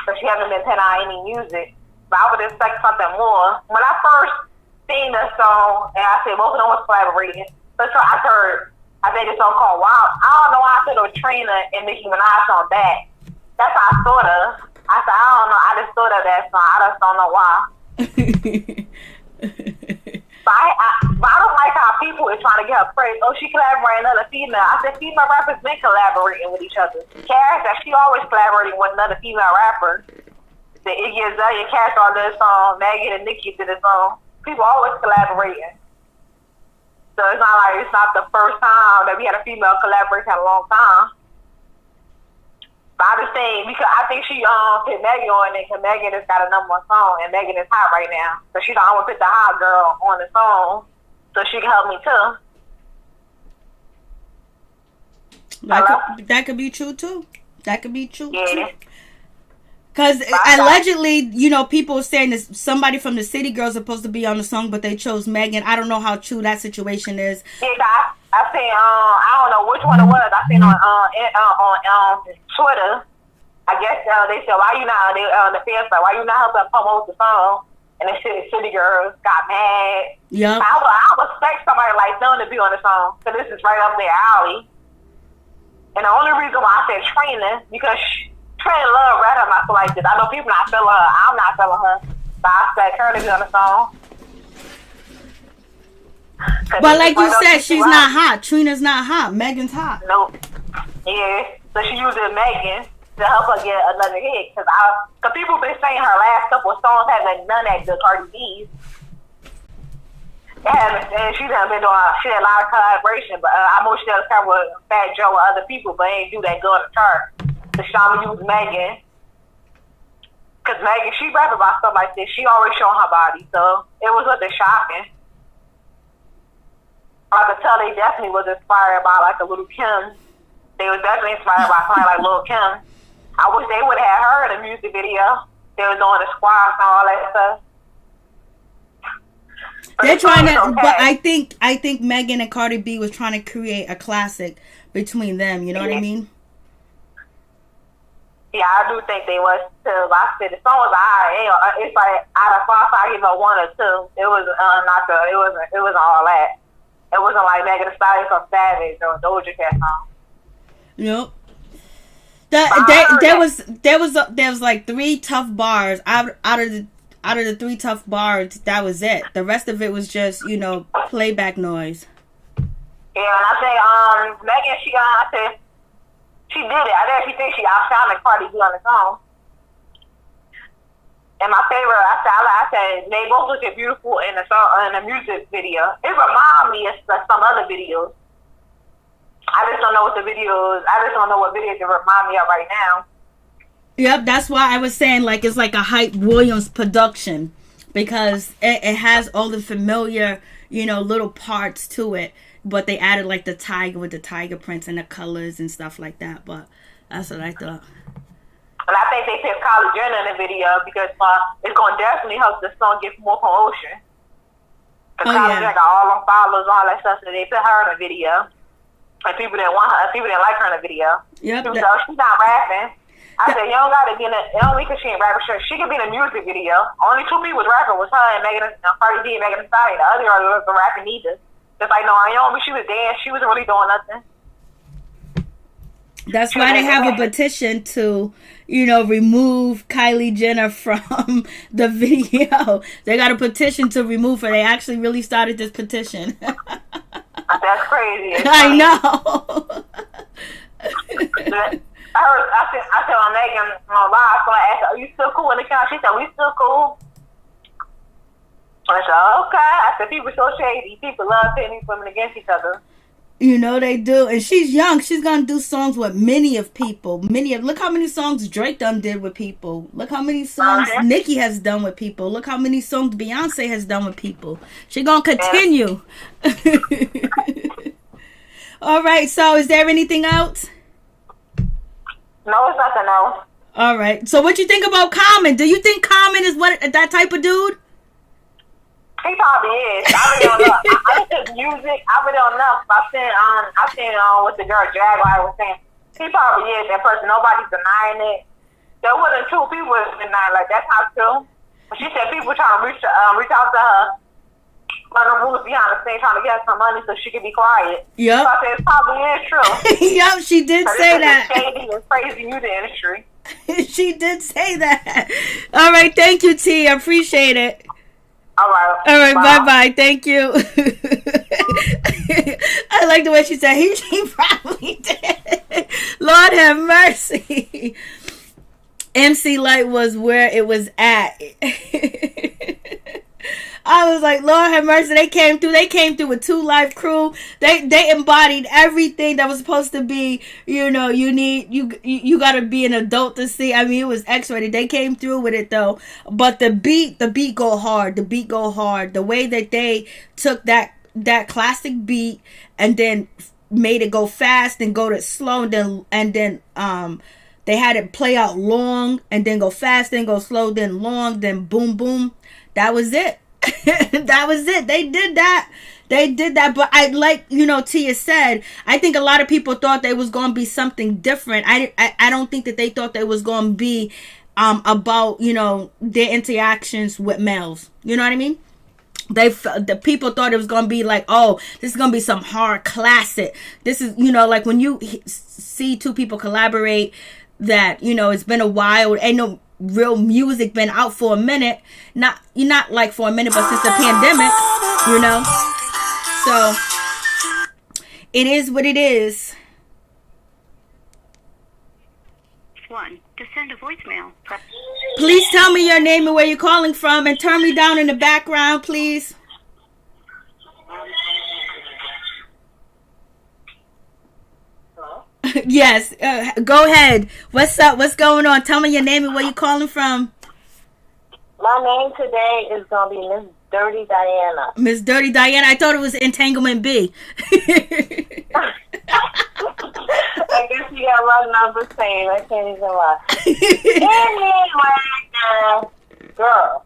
But she hasn't been putting out any music. But I would expect something more. When I first seen the song, and I said both of them was collaborating. So I think it's song called Wow. I don't know why I said it was Trina and Nicki Minaj on that. That's how I thought of. I said, I don't know. I just thought of that song. I just don't know why. But I don't like how people is trying to get her praise. Oh, she collaborating with another female. I said female rappers been collaborating with each other. Cash, that she always collaborating with another female rapper. The Iggy Azalea, Cash on this song, Megan and Nicki did this song. People always collaborating. So it's not the first time that we had a female collaboration in a long time. But I just saying, because I think she put Megan on it, because Megan has got a #1 song, and Megan is hot right now. So she thought, I'm going to put the hot girl on the song so she can help me too. That could be true too. That could be true Yeah. too. Because allegedly, you know, people are saying that somebody from the City Girls are supposed to be on the song, but they chose Megan. I don't know how true that situation is. Yeah, I seen, I don't know which one it was. I seen on Twitter. I guess they said, why you not, the fans like, why you not helping promote the song? And the City Girls got mad. Yeah. I would expect somebody like them to be on the song, because this is right up their alley. And the only reason why I said Trina, because Trina love rap and I feel like this. I know people not feeling her. I'm not feeling her. But I expect her to be on the song. But like you said, she's not hot. Trina's not hot. Megan's hot. Nope. Yeah. So she used Megan to help her get another hit. Cause people been saying her last couple of songs haven't done that good. Cardi B's. And she done been doing. She had a lot of collaboration, but I know she does cover with Fat Joe and other people, but ain't do that good on the chart. So she used Megan. Cause Megan, she rap about stuff like this. She always showing her body, so it was nothing shocking. I could tell they definitely was inspired by like a Little Kim. They was definitely inspired by somebody like Lil Kim. I wish they would have had her in a music video. They was doing the squats and all that stuff. But they're trying to, okay. but I think Megan and Cardi B was trying to create a classic between them. You know what I mean? Yeah, I do think they was too. I said the song was alright. It's like out of 5, I give her 1 or 2. It was not the. It wasn't all that. It wasn't like Megan Thee Stallion from Savage or Doja Cat song. Nope. There was like 3 tough bars out of the 3 tough bars. That was it. The rest of it was just playback noise. Yeah, and I say Megan, I said she did it. I actually think she outshined Cardi B on the song. And my favorite, I said they both look beautiful in the music video. It reminds me of some other videos. I just don't know what videos it remind me of right now. Yep, that's why I was saying like it's like a Hype Williams production because it has all the familiar, little parts to it, but they added like the tiger with the tiger prints and the colors and stuff like that. But that's what I thought. And I think they picked Kylie Jenner in the video because it's going to definitely help the song get more promotion. Because Kylie Jenner got all them followers and all that stuff, so they put her in the video. And people didn't want her, people didn't like her in the video. Yep. So she's not rapping. I said, you don't got to be in it, only because she ain't rapping. She could be in a music video. Only 2 people was rapping was her and Cardi B and Megan Thee Stallion. The other girl wasn't rapping either. Just like Naomi, she was dancing. She wasn't really doing nothing. That's why they have a petition to, remove Kylie Jenner from the video. They got a petition to remove her. They actually really started this petition. That's crazy. I know. I told Megan on live, so I asked her, are you still cool in the couch? She said, we still cool. I said, okay. I said, people so shady. People love pitting these women against each other. They do. And she's young. She's going to do songs with many of people. Look how many songs Drake done did with people. Look how many songs Nicki has done with people. Look how many songs Beyonce has done with people. She going to continue. All right. So is there anything else? No, it's nothing else. All right. So what you think about Common? Do you think Common is that type of dude? He probably is. I really don't know. I listen to music. I really don't know. I seen what the girl Jaguar was saying. He probably is that person. Nobody's denying it. There wasn't 2 people denying like that's not true. But she said people trying to reach out to her, run the rules behind the scene, trying to get some money so she could be quiet. Yep. So I said it probably is true. Yep, she did say that. Shady and crazy music industry. She did say that. All right, thank you, T. I appreciate it. All right, bye-bye. Thank you. I like the way she said, he probably did. Lord have mercy. MC Light was where it was at. I was like, Lord have mercy. They came through with 2 Live Crew. They embodied everything that was supposed to be, you got to be an adult to see. I mean, it was X-rated. They came through with it though. But the beat go hard. The beat go hard. The way that they took that classic beat and then made it go fast and go to slow and then they had it play out long and then go fast, then go slow, then long, then boom, boom. That was it. That was it. They did that. But I like, Tia said, I think a lot of people thought they was going to be something different. I don't think that they thought they was going to be about, their interactions with males. You know what I mean? The people thought it was going to be like, oh, this is going to be some hard classic. This is, like when you see 2 people collaborate that, it's been a while, ain't no real music been out for a minute, not like for a minute, but since the pandemic, So it is what it is. 1. To send a voicemail, press. Please tell me your name and where you're calling from, and turn me down in the background, please. Hello? Yes, go ahead. What's up? What's going on? Tell me your name and where you're calling from. My name today is going to be Miss Dirty Diana. Miss Dirty Diana. I thought it was Entanglement B. I guess you got my number saved. I can't even lie. Anyway, girl,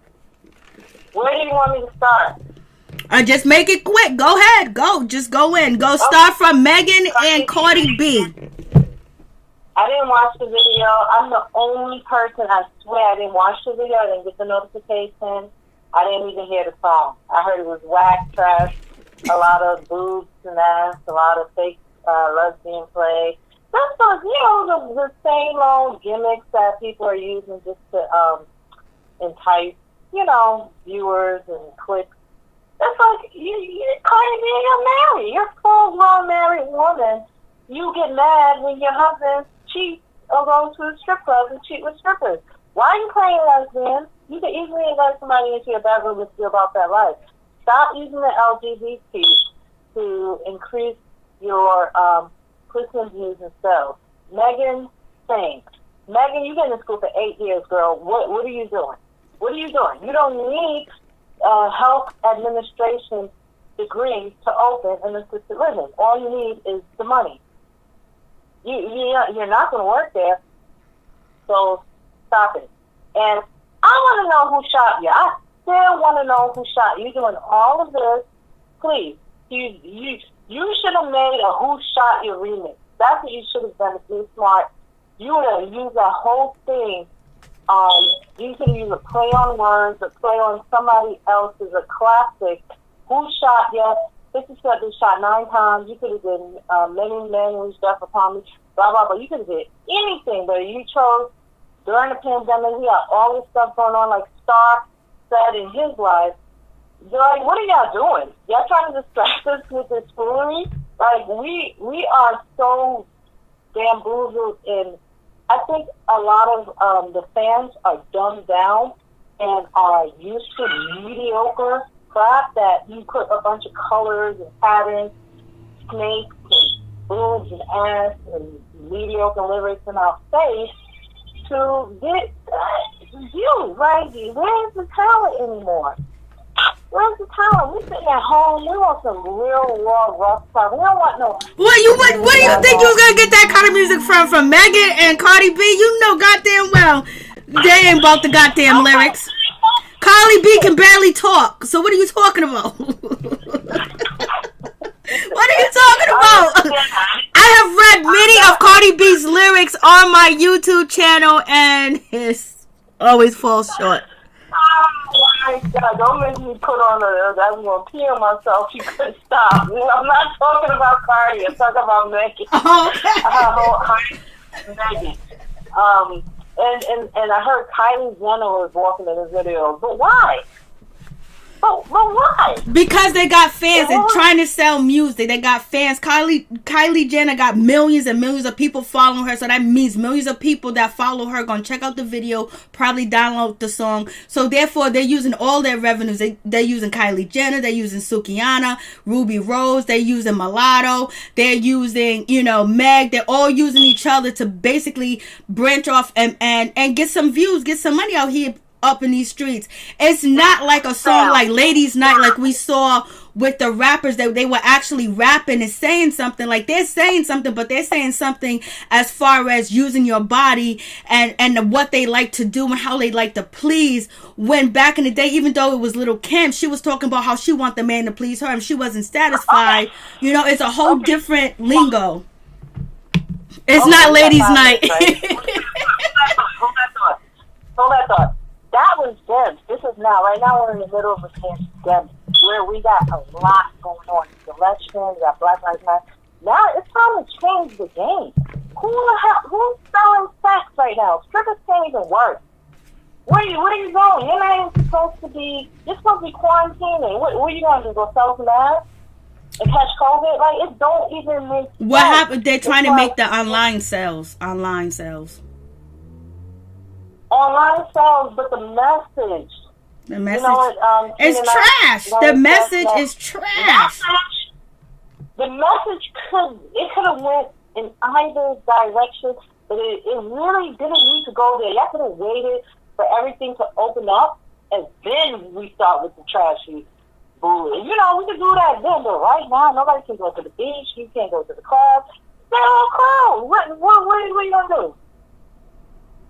where do you want me to start? Just make it quick. Go ahead. Go. Just go in. Go start from Megan and Cardi B. I didn't watch the video. I'm the only person, I swear, I didn't watch the video. I didn't get the notification. I didn't even hear the song. I heard it was whack, trash, a lot of boobs and ass, a lot of fake lesbian play. That's the same old gimmicks that people are using just to entice, viewers and clicks. It's like, Cardi B, you're married. You're a full-grown married woman. You get mad when your husband cheats or goes to a strip club and cheat with strippers. Why are you playing lesbian? You can easily invite somebody into your bedroom and feel about that life. Stop using the LGBT to increase your Christian views and stuff. Megan, same. Megan, you've been in school for 8 years, girl. What are you doing? What are you doing? You don't need health administration degree to open an assisted living. All you need is the money. You're not going to work there, so stop it. And I want to know who shot you. I still want to know who shot you. You're doing all of this. Please, you should have made a Who Shot You remix. That's what you should have done if you're smart. You would have used that whole thing. You could use a play on words, a play on somebody else's, a classic. Who shot you? 50 Cent been shot 9 times. You could have been many men who's death upon me. Blah, blah, blah. You could have did anything, but you chose during the pandemic. We got all this stuff going on, like Star said in his life. Like, what are y'all doing? Y'all trying to distract us with this foolery? Like, we are so bamboozled, and I think a lot of the fans are dumbed down and are used to mediocre crap that you put a bunch of colors and patterns, snakes and boobs and ass and mediocre lyrics in our face to get views, right? Where's the talent anymore? Where's the talent? We're sitting at home. We want some real raw rough stuff. We don't want no. What do you think you was gonna get that kind of music from Megan and Cardi B? You know goddamn well they ain't about the goddamn lyrics. Cardi B can barely talk. So what are you talking about? What are you talking about? I have read many of Cardi B's lyrics on my YouTube channel, and it's always falls short. Oh my God, don't make me put on I was going to pee on myself. You couldn't stop. I'm not talking about Cardi. I'm talking about Megan. Megan. And I heard Kylie Jenner was walking in the video. But why? But why? Because they got fans and trying to sell music. They got fans. Kylie Jenner got millions and millions of people following her. So that means millions of people that follow her going to check out the video, probably download the song. So therefore, they're using all their revenues. They're using Kylie Jenner. They're using Sukihana, Ruby Rose. They're using Mulatto. They're using, Meg. They're all using each other to basically branch off and get some views, get some money out here up in these streets. It's not like a song like Ladies Night like we saw with the rappers that they were actually rapping and saying something. Like they're saying something, but they're saying something as far as using your body and what they like to do and how they like to please. When back in the day, even though it was Lil' Kim, she was talking about how she want the man to please her and she wasn't satisfied. It's a whole different lingo. It's not Ladies Night. Hold that thought. That was them. This is now. Right now we're in the middle of a pandemic where we got a lot going on. The elections, we got Black Lives Matter. Now it's time to change the game. Who's selling sex right now? Strippers can't even work. What are you doing? You're not even supposed to be. You're supposed to be quarantining. What are you going to do? Go sell some ass? and catch COVID. Like, it don't even make sense. What happened? They're trying to make the online sales. Online sales. Online sales, but the message. The message is trash. The message is trash. The message could have went in either direction, but it really didn't need to go there. Y'all could have waited for everything to open up, and then we start with the trashy bullying. You know, we could do that then, but right now, nobody can go to the beach. You can't go to the club. They're all closed. What are you going to do?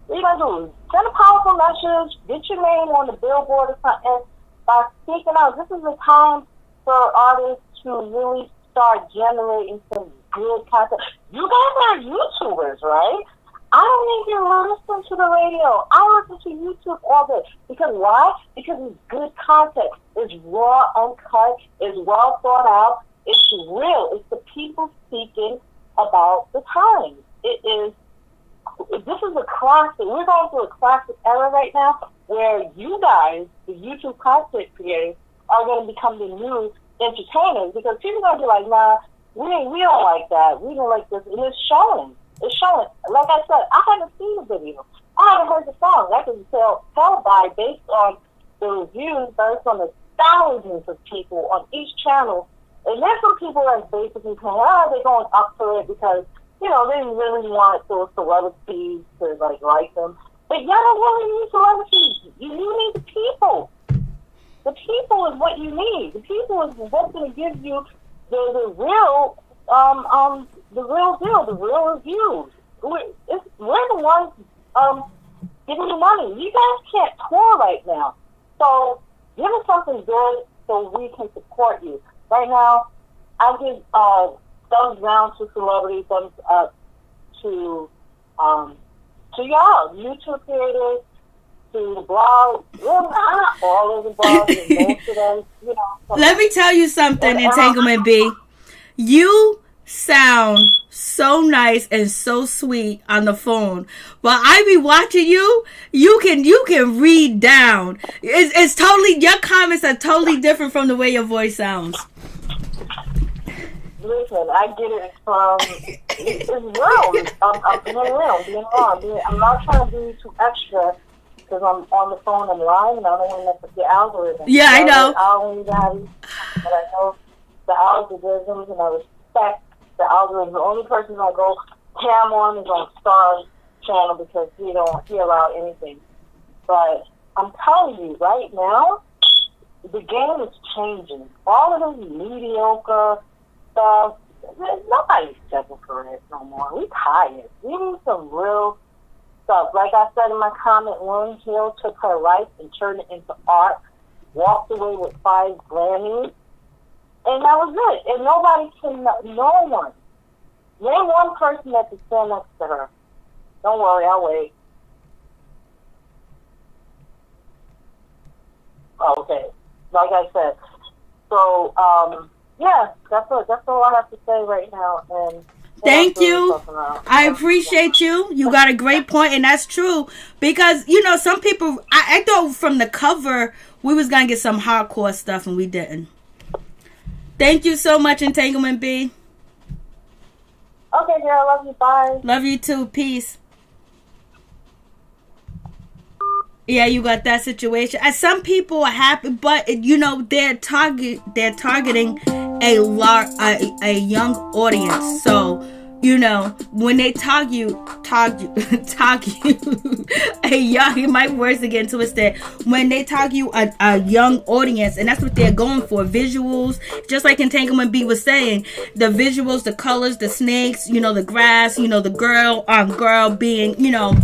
What are you going to do? Send a powerful message. Get your name on the billboard or something. By speaking out, this is the time for artists to really start generating some good content. You guys are YouTubers, right? I don't need you to listen to the radio. I listen to YouTube all day. Because why? Because it's good content. It's raw, uncut. It's well thought out. It's real. It's the people speaking about the times. This is a classic. We're going through a classic era right now where you guys, the YouTube content creators, are going to become the new entertainers, because people are going to be like, nah, we don't like that. We don't like this. And it's showing. It's showing. Like I said, I haven't seen the video. I haven't heard the song. I can tell by based on the reviews, based on the thousands of people on each channel. And there's some people that's basically saying, they're going up to it because, you know, they really want those celebrities to like them. But y'all don't really need celebrities. You need the people. The people is what you need. The people is what's going to give you the real deal, the real reviews. We're the ones giving you money. You guys can't tour right now, so give us something good so we can support you. Right now, I give thumbs down to celebrities, thumbs up to y'all, YouTube creators, to the blog, all of the blogs, and most of them, you know. Let me tell you something, Entanglement B. You sound so nice and so sweet on the phone. While I be watching you, you can read down. It's totally, your comments are totally different from the way your voice sounds. Listen, I get it from, it's real. I'm being real, being raw. I'm not trying to be too extra because I'm on the phone and live, and I don't want to mess with the algorithm. Yeah, I know. I don't even have it, but I know the algorithms, and I respect the algorithm. The only person I go ham on is on Star's channel because he don't hear about anything. But I'm telling you, right now, the game is changing. All of this mediocre stuff, nobody's checking for it no more. We tired. We need some real stuff. Like I said in my comment, Lauren Hill took her life and turned it into art, walked away with 5 Grammys, and that was it. And nobody can, no one. Name one person that can stand next to her. Don't worry, I'll wait. Okay. Like I said. So, yeah, that's all I have to say right now. And thank you. I appreciate you. You got a great point, and that's true. Because, you know, some people, I thought from the cover we was going to get some hardcore stuff, and we didn't. Thank you so much, Entanglement B. Okay, girl. Love you. Bye. Love you too. Peace. Yeah, you got that situation. And some people are happy, but you know they're targeting a young audience. So you know when they target you a young. My words again twisted. When they target you a young audience, and that's what they're going for. Visuals, just like Entanglement B was saying, the visuals, the colors, the snakes, you know, the grass, you know, the girl being, you know,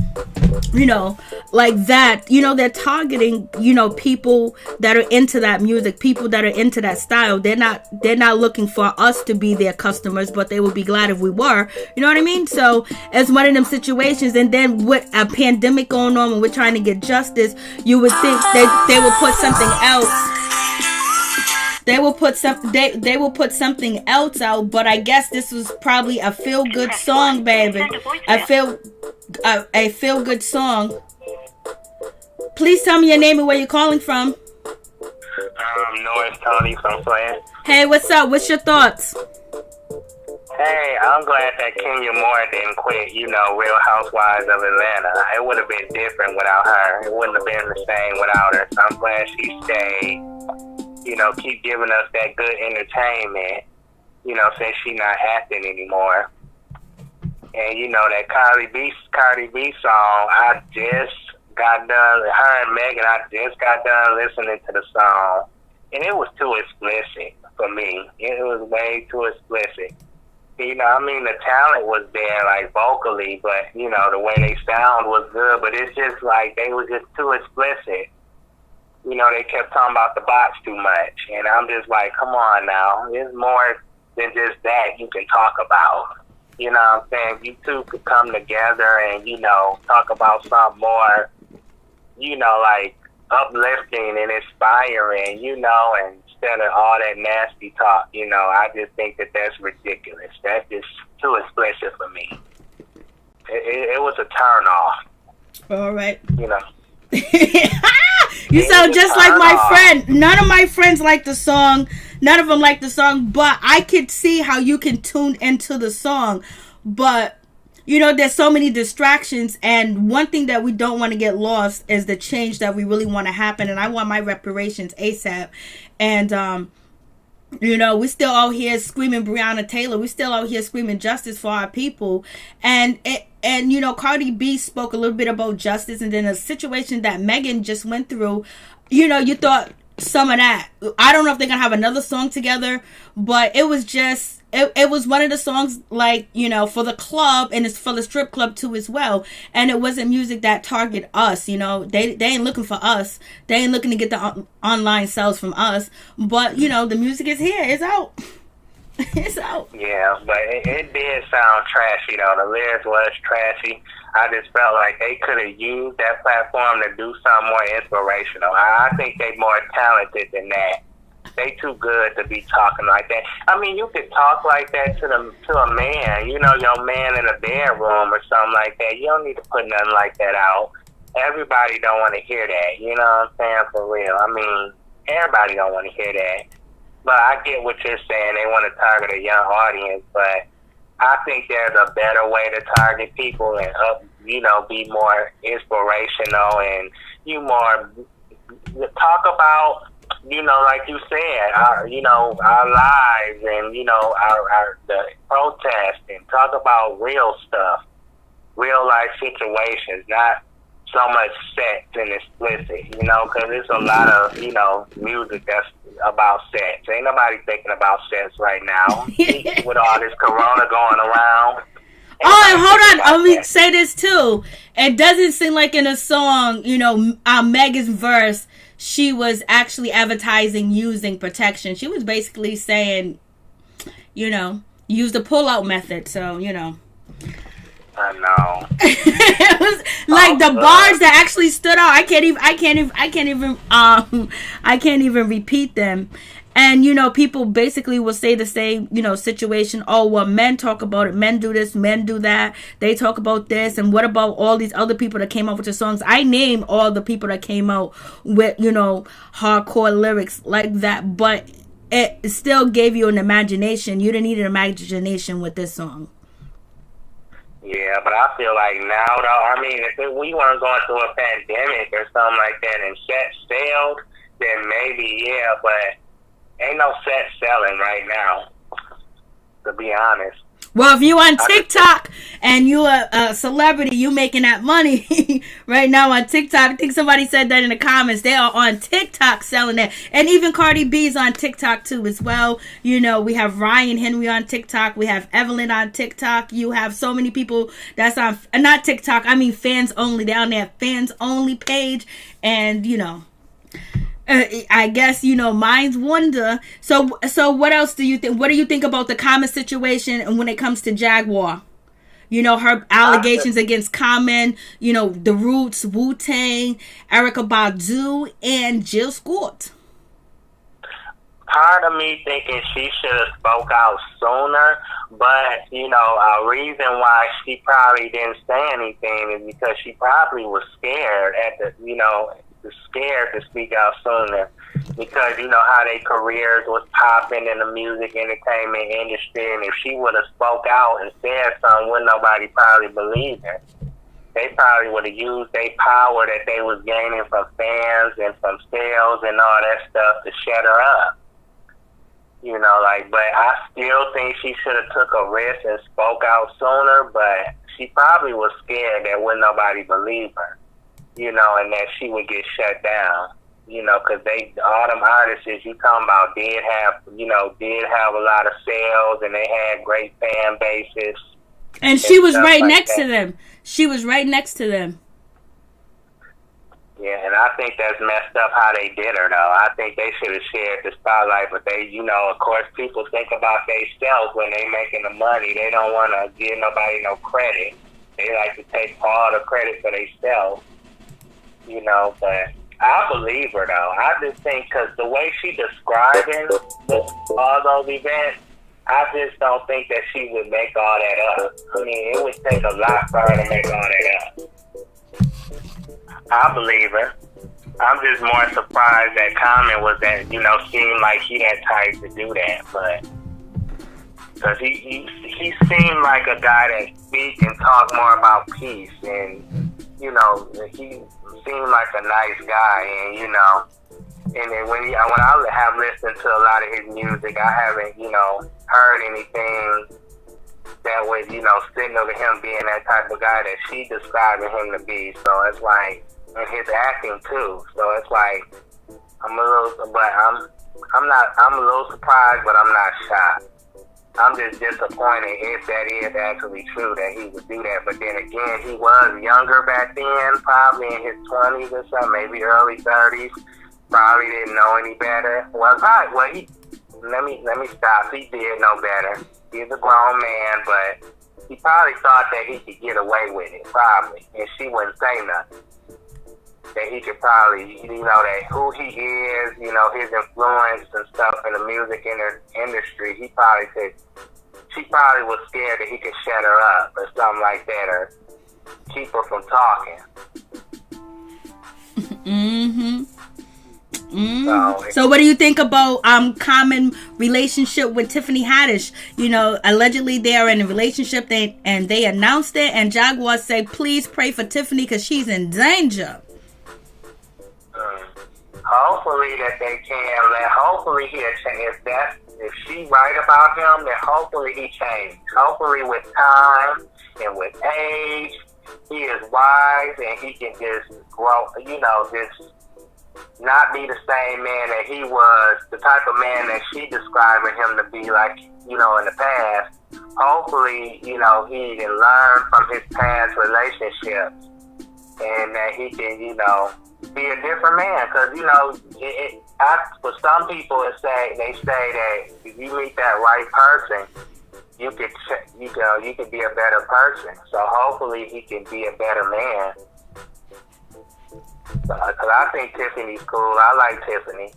like that. You know, they're targeting, you know, people that are into that music, people that are into that style. They're not looking for us to be their customers, but they would be glad if we were. You know what I mean? So it's one of them situations. And then with a pandemic going on, when we're trying to get justice, you would think that they would put something else. They will put something else out, but I guess this was probably a feel good song, baby. A feel good song. Please tell me your name and where you're calling from. I'm Norris Tony from Flint. Hey, what's up? What's your thoughts? Hey, I'm glad that Kenya Moore didn't quit, Real Housewives of Atlanta. It would have been different without her. It wouldn't have been the same without her. So I'm glad she stayed. Keep giving us that good entertainment, since she's not acting anymore. And, that Cardi B song, I just got done, her and Megan, I just got done listening to the song. And it was too explicit for me. It was way too explicit. The talent was there, like, vocally, but, the way they sound was good. But it's just like they was just too explicit. They kept talking about the box too much. And I'm just like, come on now. There's more than just that you can talk about. You know what I'm saying? You two could come together and, talk about something more, like uplifting and inspiring, and instead of all that nasty talk, I just think that that's ridiculous. That's just too explicit for me. It was a turn off. All right. You sound just like my friend. None of my friends like the song. None of them like the song, but I could see how you can tune into the song. But, there's so many distractions, and one thing that we don't want to get lost is the change that we really want to happen, and I want my reparations ASAP. And, we still out here screaming Breonna Taylor. We still out here screaming justice for our people. And Cardi B spoke a little bit about justice, and then a situation that Megan just went through, you thought some of that. I don't know if they're going to have another song together, but it was just, it was one of the songs, like, for the club, and it's for the strip club too as well. And it wasn't music that target us, they ain't looking for us. They ain't looking to get the online sales from us. But, the music is here. It's out. It's out. Yeah, but it did sound trashy, though. The lyrics was trashy. I just felt like they could have used that platform to do something more inspirational. I think they more talented than that. They too good to be talking like that. You could talk like that to a man, your man in a bedroom or something like that. You don't need to put nothing like that out. Everybody don't want to hear that. You know what I'm saying? For real. Everybody don't want to hear that. But I get what you're saying. They want to target a young audience, but I think there's a better way to target people and be more inspirational, and talk about, like you said, our lives, and the protest, and talk about real stuff, real life situations, not so much sex and explicit, because there's a lot of, music that's about sex. Ain't nobody thinking about sex right now with all this corona going around. Hold on. Let me say this too. It doesn't seem like in a song, Megan's verse, she was actually advertising using protection. She was basically saying, use the pull-out method. So, I know. It was like the bars that actually stood out. I can't even repeat them. And, people basically will say the same, situation. Oh, well, men talk about it. Men do this. Men do that. They talk about this. And what about all these other people that came out with the songs? I named all the people that came out with, hardcore lyrics like that. But it still gave you an imagination. You didn't need an imagination with this song. Yeah, but I feel like now, though, if we weren't going through a pandemic or something like that and sex failed, then maybe, yeah, but ain't no sex selling right now, to be honest. Well, if you on TikTok and you a celebrity, you making that money right now on TikTok. I think somebody said that in the comments. They are on TikTok selling that. And even Cardi B's on TikTok too as well. We have Ryan Henry on TikTok. We have Evelyn on TikTok. You have so many people that's on, not TikTok, Fans Only. They're on their Fans Only page. And, I guess, minds wonder. So what else do you think? What do you think about the Common situation and when it comes to Jaguar? Her allegations against Common, the Roots, Wu-Tang, Erykah Badu, and Jill Scott. Part of me thinking she should have spoke out sooner, but, a reason why she probably didn't say anything is because she probably was scared scared to speak out sooner. because you know how their careers was popping in the music entertainment industry, and if she would have spoke out and said something, wouldn't nobody probably believe her. They probably would have used their power that they was gaining from fans and from sales and all that stuff to shut her up. You know, like, but I still think she should have took a risk and spoke out sooner, but she probably was scared that wouldn't nobody believe her, you know, and that she would get shut down, you know, because all them artists you talking about did have a lot of sales and they had great fan bases. And she was right next to them. She was right next to them. Yeah, and I think that's messed up how they did her, though. I think they should have shared the spotlight, but they, you know, of course, people think about themselves when they making the money. They don't want to give nobody no credit. They like to take all the credit for themselves, you know, but I believe her, though. I just think because the way she describing all those events, I just don't think that she would make all that up. I mean, it would take a lot for her to make all that up. I believe her. I'm just more surprised that Common was that, you know, seemed like he that type to do that, but because he seemed like a guy that speak and talk more about peace, and you know, he seemed like a nice guy, and you know, and then when I have listened to a lot of his music, I haven't, you know, heard anything that would, you know, signal to him being that type of guy that she describing him to be. So it's like, and his acting too. So it's like, I'm a little surprised, but I'm not shocked. I'm just disappointed if that is actually true that he would do that. But then again, he was younger back then, probably in his 20s or something, maybe early 30s. Probably didn't know any better. Well, let me stop. He did know better. He's a grown man, but he probably thought that he could get away with it, probably, and she wouldn't say nothing. That he could probably, you know, that who he is, you know, his influence and stuff in the music industry, she probably was scared that he could shut her up or something like that, or keep her from talking. Mm-hmm. So what do you think about Common relationship with Tiffany Haddish? You know, allegedly they are in a relationship, and they announced it, and Jaguar said, please pray for Tiffany because she's in danger. Hopefully that they can. Hopefully he'll change. If she right about him, then hopefully he changed. Hopefully with time and with age, he is wise and he can just grow, you know, just not be the same man that he was, the type of man that she describing him to be, like, you know, in the past. Hopefully, you know, he can learn from his past relationships and that he can, you know, be a different man. Because, you know, for some people, they say that if you meet that right person, you could be a better person. So hopefully he can be a better man. Because I think Tiffany's cool. I like Tiffany.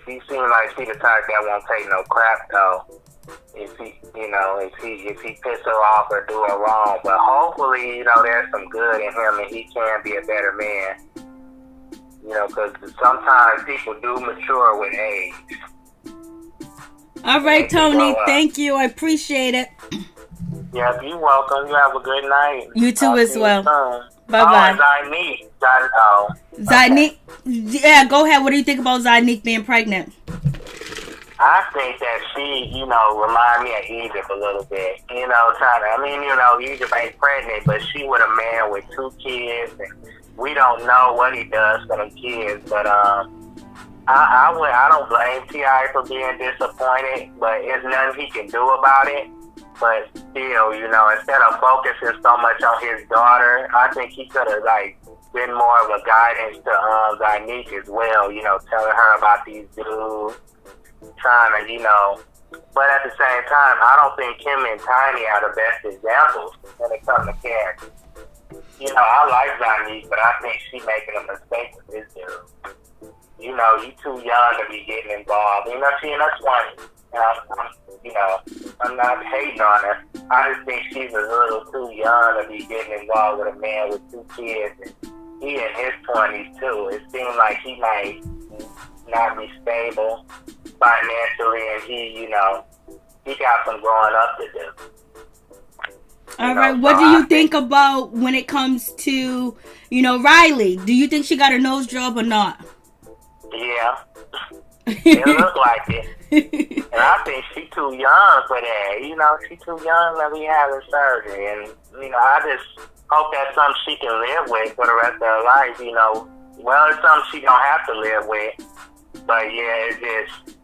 She seems like she the type that won't take no crap, though. If he piss her off or do her wrong. But hopefully, you know, there's some good in him and he can be a better man. You know, because sometimes people do mature with age. All right, Tony. Thank you. I appreciate it. Yeah, you're welcome. You have a good night. You too as well. Bye-bye. Zonnique. Yeah, go ahead. What do you think about Zonnique being pregnant? I think that she, you know, remind me of Egypt a little bit. You know, Egypt ain't pregnant, but she with a man with 2 kids, and we don't know what he does for them kids. But I don't blame T.I. for being disappointed, but there's nothing he can do about it. But still, you know, instead of focusing so much on his daughter, I think he could have, like, been more of a guidance to Zonnique as well, you know, telling her about these dudes, trying to, you know. But at the same time, I don't think him and Tiny are the best examples when it comes to character. You know, I like Zonnique, but I think she's making a mistake with this dude. You know, you too young to be getting involved. You know, she in her 20s. I'm not hating on her. I just think she's a little too young to be getting involved with a man with 2 kids, and he in his 20s too. It seems like he might not be stable financially, and he got some growing up to do. All right, what do you think about when it comes to, Riley? Do you think she got a nose job or not? Yeah. It look like it. And I think she too young for that. She too young to be having surgery. And, I just hope that's something she can live with for the rest of her life, Well, it's something she gonna have to live with. But, yeah, it's just,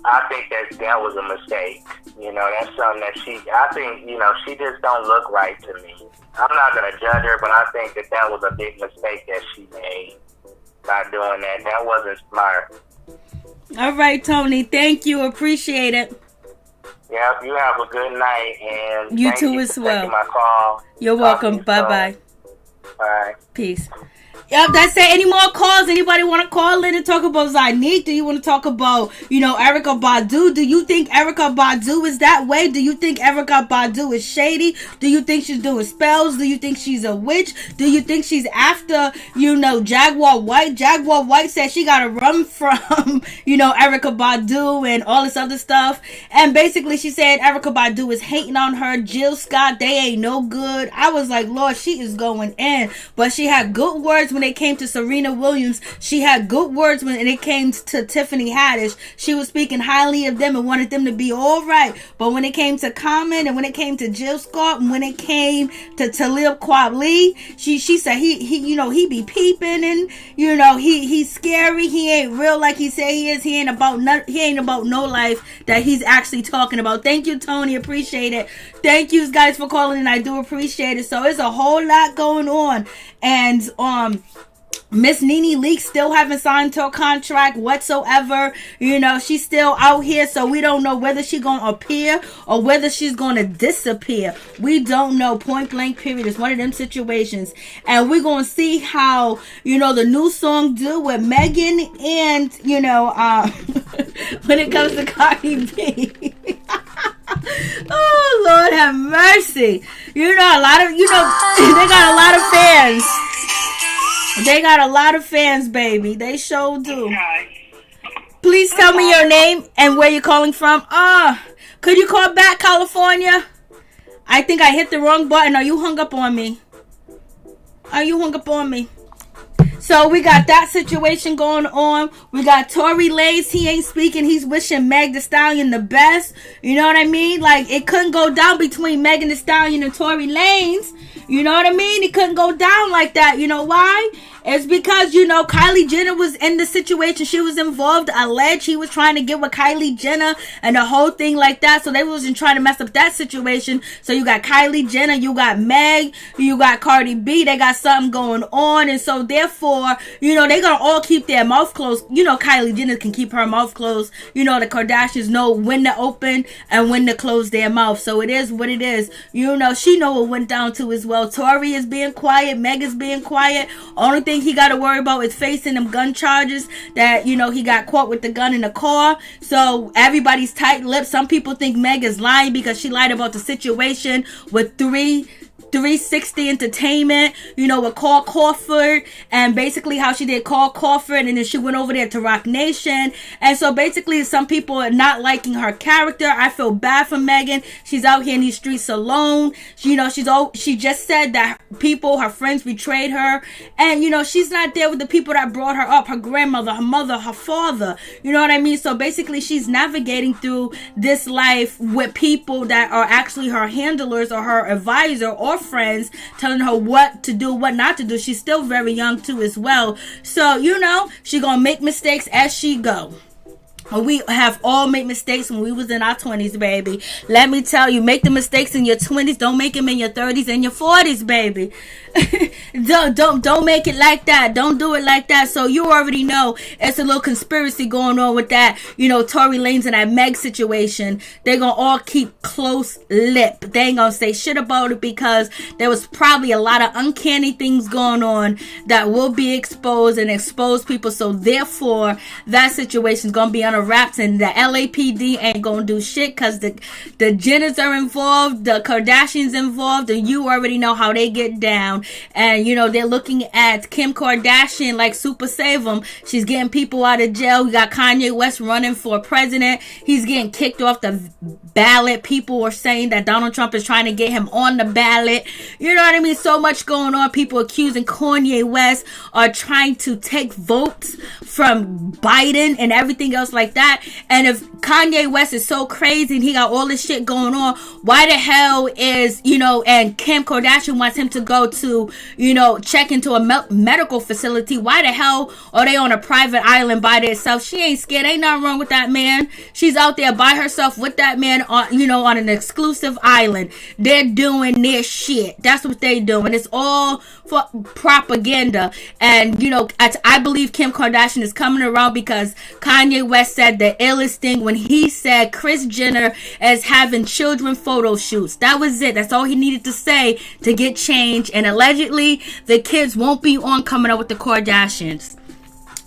I think that was a mistake. That's something that I think, she just don't look right to me. I'm not gonna judge her, but I think that was a big mistake that she made by doing that. That wasn't smart. All right, Tony. Thank you. Appreciate it. Yep. You have a good night, and you thank too you as for well. Taking my call. You're welcome. Bye-bye. Bye. Peace. Yep, that's it. Any more calls? Anybody want to call in and talk about Zonnique? Do you want to talk about, Erykah Badu? Do you think Erykah Badu is that way? Do you think Erykah Badu is shady? Do you think she's doing spells? Do you think she's a witch? Do you think she's after, Jaguar White? Jaguar White said she got to run from, Erykah Badu and all this other stuff. And basically she said Erykah Badu is hating on her. Jill Scott, they ain't no good. I was like, Lord, she is going in. But she had good words when it came to Serena Williams. She had good words when it came to Tiffany Haddish. She was speaking highly of them and wanted them to be all right. But when it came to Common and when it came to Jill Scott and when it came to Talib Kweli, she said he be peeping and he's scary. He ain't real like he said he is. He ain't about no life that he's actually talking about. Thank you, Tony. Appreciate it. Thank you guys for calling in. I do appreciate it. So it's a whole lot going on. And Miss Nene Leakes still haven't signed to a contract whatsoever. She's still out here, so we don't know whether she's gonna appear or whether she's gonna disappear. We don't know. Point blank period. It's one of them situations. And we're gonna see how, the new song do with Megan and, when it comes to Cardi B. Oh, Lord have mercy. They got a lot of fans. They got a lot of fans, baby. They sure do. Please tell me your name and where you're calling from. Could you call back, California? I think I hit the wrong button. Are you hung up on me? So we got that situation going on. We got Tory Lanez. He ain't speaking. He's wishing Meg Thee Stallion the best. You know what I mean? Like, it couldn't go down between Megan Thee Stallion and Tory Lanez. You know what I mean? It couldn't go down like that. You know why? It's because, Kylie Jenner was in the situation. She was involved, alleged. He was trying to get with Kylie Jenner and the whole thing like that. So they wasn't trying to mess up that situation. So you got Kylie Jenner, you got Meg, you got Cardi B. They got something going on. And so therefore, they gonna all keep their mouth closed. Kylie Jenner can keep her mouth closed. The Kardashians know when to open and when to close their mouth. So it is what it is. She know what went down to as well. Tory is being quiet. Meg is being quiet. Only thing he got to worry about is facing them gun charges that, he got caught with the gun in the car. So everybody's tight-lipped. Some people think Meg is lying because she lied about the situation with 360 Entertainment, with Carl Crawford, and basically how she did Carl Crawford, and then she went over there to Rock Nation. And so basically some people are not liking her character. I feel bad for Megan. She's out here in these streets alone. She just said that her friends betrayed her, and she's not there with the people that brought her up, her grandmother, her mother, her father. You know what I mean? So basically she's navigating through this life with people that are actually her handlers or her advisor or friends, telling her what to do, what not to do. She's still very young too as well. So, she gonna make mistakes as she go. We have all made mistakes when we was in our 20s, baby. Let me tell you, make the mistakes in your 20s. Don't make them in your 30s and your 40s, baby. Don't make it like that. Don't do it like that. So you already know it's a little conspiracy going on with that, Tory Lanez and that Meg situation. They're gonna all keep close lip. They ain't gonna say shit about it because there was probably a lot of uncanny things going on that will be exposed and expose people. So therefore, that situation's gonna be on a her raps, and the LAPD ain't gonna do shit because the Jenners are involved, the Kardashians involved, and you already know how they get down. And you know, they're looking at Kim Kardashian like Super Save 'em. She's getting people out of jail. We got Kanye West running for president. He's getting kicked off the ballot. People are saying that Donald Trump is trying to get him on the ballot. You know what I mean? So much going on. People accusing Kanye West are trying to take votes from Biden and everything else like that. And if Kanye West is so crazy and he got all this shit going on, why the hell is, you know, and Kim Kardashian wants him to go to, you know, check into a medical facility. Why the hell are they on a private island by themselves? She ain't scared. Ain't nothing wrong with that man. She's out there by herself with that man on, you know, on an exclusive island. They're doing their shit. That's what they do. And it's all for propaganda. And, you know, I believe Kim Kardashian is coming around because Kanye West said the illest thing when he said Kris Jenner is having children photo shoots. That was it. That's all he needed to say to get change. And allegedly, the kids won't be on coming up with the Kardashians.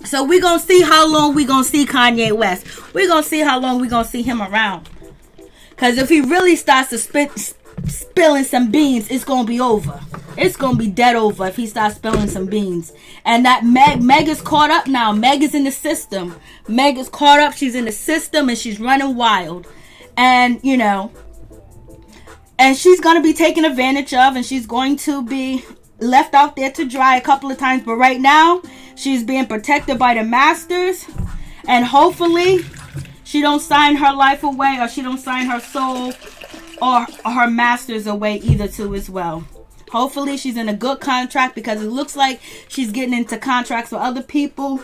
So we're going to see how long we're going to see Kanye West. We're going to see how long we're going to see him around. Because if he really starts to spilling some beans, it's going to be over. It's going to be dead over if he starts spilling some beans. And that Meg is caught up now. Meg is in the system. Meg is caught up. She's in the system and she's running wild. And, you know, and she's going to be taken advantage of, and she's going to be left out there to dry a couple of times. But right now, she's being protected by the masters. And hopefully, she don't sign her life away, or she don't sign her soul or her masters away either too as well. Hopefully she's in a good contract, because it looks like she's getting into contracts with other people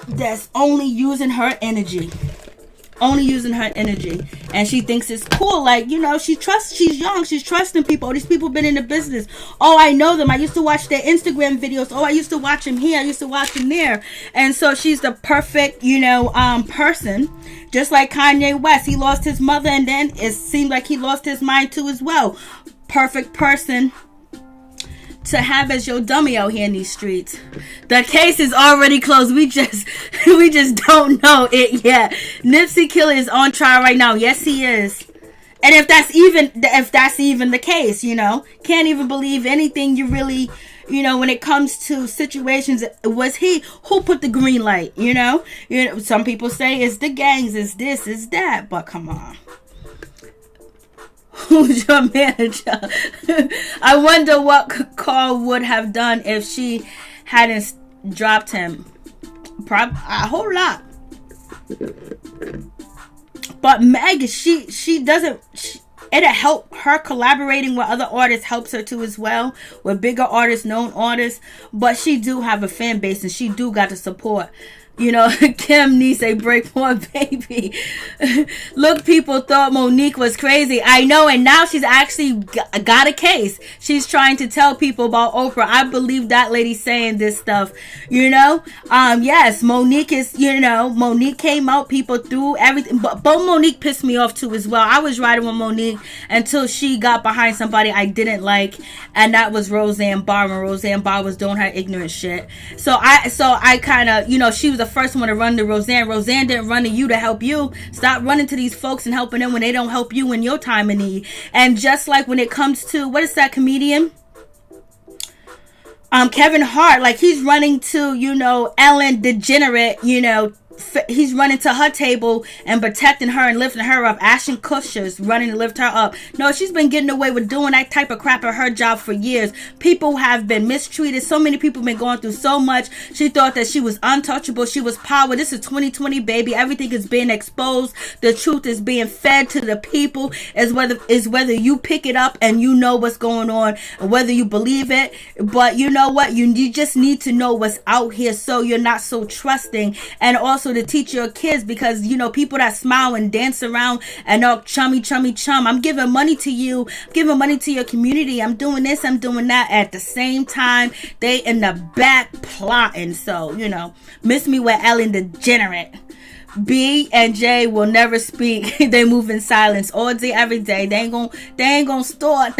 that's only using her energy. Only using her energy. And she thinks it's cool. Like, you know, she's young. She's trusting people. These people been in the business. Oh, I know them. I used to watch their Instagram videos. Oh, I used to watch them here. I used to watch them there. And so she's the perfect, you know, person. Just like Kanye West. He lost his mother, and then it seemed like he lost his mind too as well. Perfect person to have as your dummy out here in these streets. The case is already closed. We just don't know it yet. Nipsey Killer is on trial right now. Yes, he is. And if that's even the case, you know, can't even believe anything you really, you know, when it comes to situations. Was he who put the green light? You know, some people say it's the gangs, it's this, it's that, but come on. Who's your manager? I wonder what Carl would have done if she hadn't dropped him. A whole lot. But Meg, she doesn't. It'll help her collaborating with other artists, helps her too as well, with bigger artists, known artists. But she do have a fan base, and she do got the support. You know, Kim needs a break more, baby. Look, people thought Monique was crazy. I know, and now she's actually got a case. She's trying to tell people about Oprah. I believe that lady saying this stuff, you know. Yes, Monique is, you know, Monique came out, people threw everything. But Monique pissed me off too as well. I was riding with Monique until she got behind somebody I didn't like, and that was Roseanne Barr, and Roseanne Barr was doing her ignorant shit. So I kind of, you know, she was the first one to run to Roseanne. Roseanne didn't run to you to help you. Stop running to these folks and helping them when they don't help you in your time of need. And just like when it comes to, what is that comedian? Kevin Hart, like he's running to, you know, Ellen DeGenerate, you know, he's running to her table and protecting her and lifting her up. Ashton Kutcher's running to lift her up. No, she's been getting away with doing that type of crap at her job for years. People have been mistreated. So many people have been going through so much. She thought that she was untouchable. She was power. This is 2020, baby. Everything is being exposed. The truth is being fed to the people. Is whether you pick it up and you know what's going on, and whether you believe it. But you know what? You just need to know what's out here so you're not so trusting. And also to teach your kids, because you know, people that smile and dance around and all chummy chum, I'm giving money to you, giving money to your community, I'm doing this, I'm doing that, at the same time they in the back plotting. So you know, miss me with Ellen DeGenerate. B and J will never speak. They move in silence all day, every day. They ain't gonna start.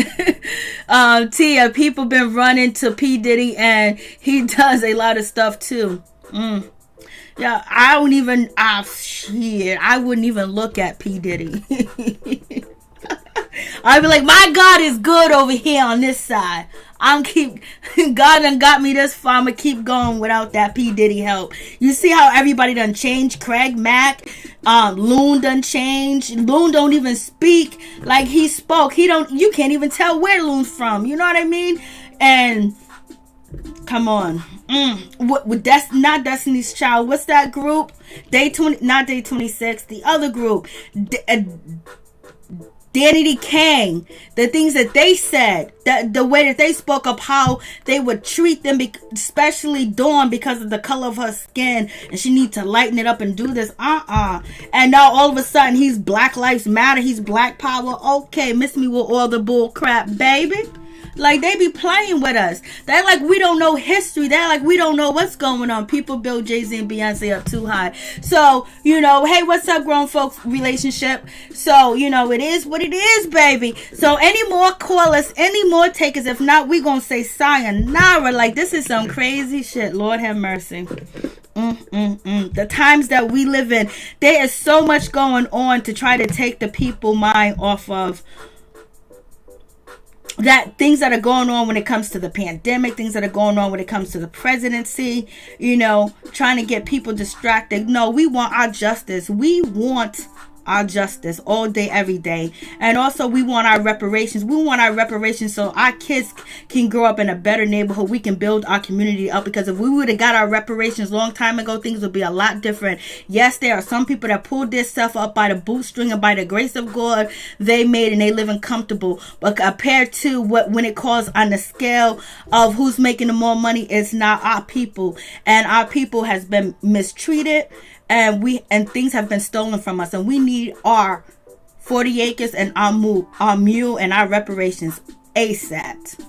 Tia, people been running to P Diddy, and he does a lot of stuff too. Yeah, I don't even. Shit, I wouldn't even look at P Diddy. I'd be like, my God is good over here on this side. God done got me this far. I'ma keep going without that P Diddy help. You see how everybody done changed? Craig Mack, Loon done changed. Loon don't even speak like he spoke. You can't even tell where Loon's from. You know what I mean? And come on. That's not Destiny's Child. What's that group? Not Day 26. The other group. Danity Kang, the things that they said, the way that they spoke up, how they would treat them, especially Dawn, because of the color of her skin, and she need to lighten it up and do this. And now all of a sudden he's Black Lives Matter, he's Black Power. Okay, miss me with all the bull crap, baby. Like, they be playing with us. They're like, we don't know history. They're like, we don't know what's going on. People build Jay-Z and Beyonce up too high. So, hey, what's up, grown folks relationship? So, it is what it is, baby. So, any more callers, any more takers? If not, we gonna say sayonara. Like, this is some crazy shit. Lord have mercy. The times that we live in, there is so much going on to try to take the people mind off of that, things that are going on when it comes to the pandemic, things that are going on when it comes to the presidency, trying to get people distracted. No, we want our justice. We want our justice all day, every day. And also, we want our reparations. We want our reparations so our kids can grow up in a better neighborhood. We can build our community up, because if we would have got our reparations long time ago, things would be a lot different. Yes, there are some people that pulled their stuff up by the bootstring and by the grace of God they made, and they living comfortable. But compared to when it calls on the scale of who's making the more money, it's not our people. And our people has been mistreated, and things have been stolen from us, and we need our 40 acres and our mule and our reparations ASAP.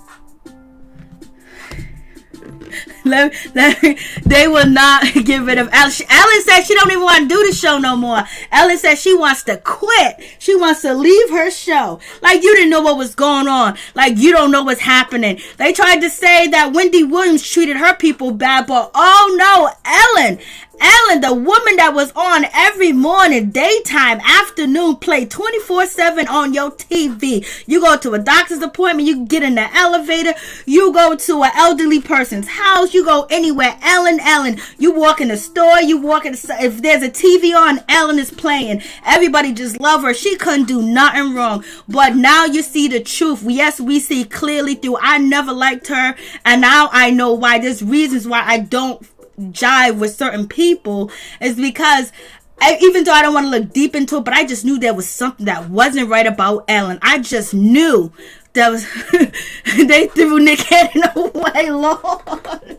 They will not get rid of Ellen. Ellen said she don't even want to do the show no more. Ellen said she wants to quit. She wants to leave her show. Like, you didn't know what was going on. Like, you don't know what's happening. They tried to say that Wendy Williams treated her people bad, but oh no, Ellen, the woman that was on every morning, daytime, afternoon, play 24/7 on your TV. You go to a doctor's appointment, you get in the elevator, you go to an elderly person's house, you go anywhere, Ellen. You walk in the store, if there's a TV on, Ellen is playing. Everybody just love her. She couldn't do nothing wrong. But now you see the truth. Yes, we see clearly through. I never liked her, and now I know why. There's reasons why I don't jive with certain people, is because even though I don't want to look deep into it, but I just knew there was something that wasn't right about Ellen. I just knew that was they threw Nick Cannon away, Lord.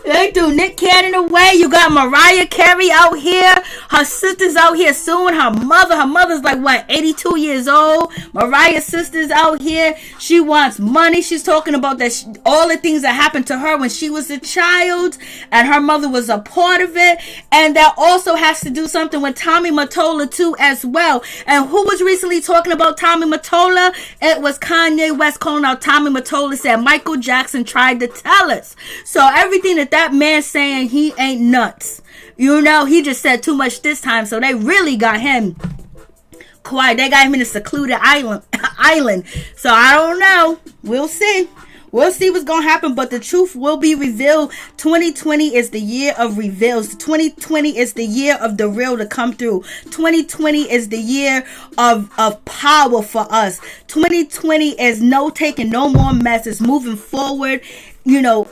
They threw Nick Cannon away. You got Mariah Carey out here. Her sister's out here suing her mother. Her mother's like, what, 82 years old? Mariah's sister's out here. She wants money. She's talking about that all the things that happened to her when she was a child, and her mother was a part of it. And that also has to do something with Tommy Mottola too as well. And who was recently talking about Tommy Mottola? It was Kanye West calling out Tommy Mottola, said Michael Jackson tried to tell us. So everything that man saying, he ain't nuts. He just said too much this time, so they really got him quiet. They got him in a secluded island. So I don't know. We'll see. We'll see what's going to happen, but the truth will be revealed. 2020 is the year of reveals. 2020 is the year of the real to come through. 2020 is the year of power for us. 2020 is no taking no more messes. Moving forward, no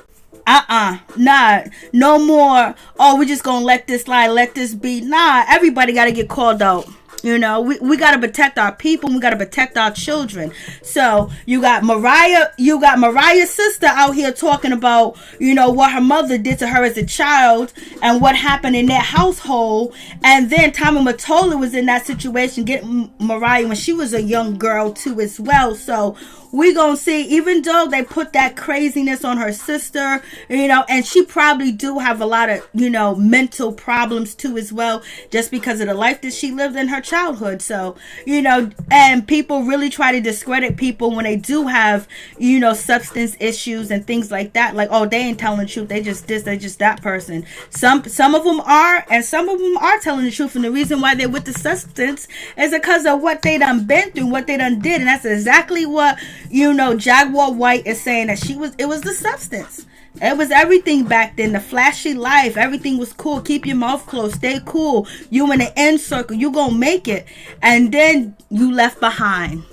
more, we're just gonna let this lie, let this be. Everybody gotta get called out. We gotta protect our people, we gotta protect our children. So you got Mariah's sister out here talking about, what her mother did to her as a child and what happened in that household. And then Tommy Mottola was in that situation, getting Mariah when she was a young girl too as well. So we gonna see, even though they put that craziness on her sister, you know, and she probably do have a lot of, you know, mental problems too as well, just because of the life that she lived in her childhood. So, you know, and people really try to discredit people when they do have, you know, substance issues and things like that. Like, oh, they ain't telling the truth, they just this, they just that person. Some of them are, and some of them are telling the truth, and the reason why they're with the substance is because of what they done been through, what they done did. And that's exactly what, you know, Jaguar White is saying, that it was the substance. It was everything back then. The flashy life, everything was cool. Keep your mouth closed, stay cool. You in the inner circle, you gonna make it. And then you left behind.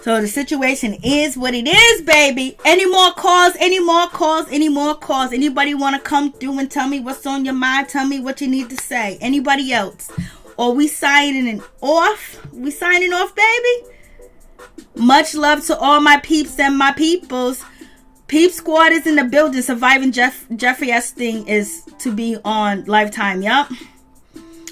So the situation is what it is, baby. Any more calls? Anybody want to come through and tell me what's on your mind? Tell me what you need to say. Anybody else? Or we signing off? We signing off, baby? Much love to all my peeps and my peoples. Peep Squad is in the building. Surviving Jeffrey Epstein is to be on Lifetime. Yup.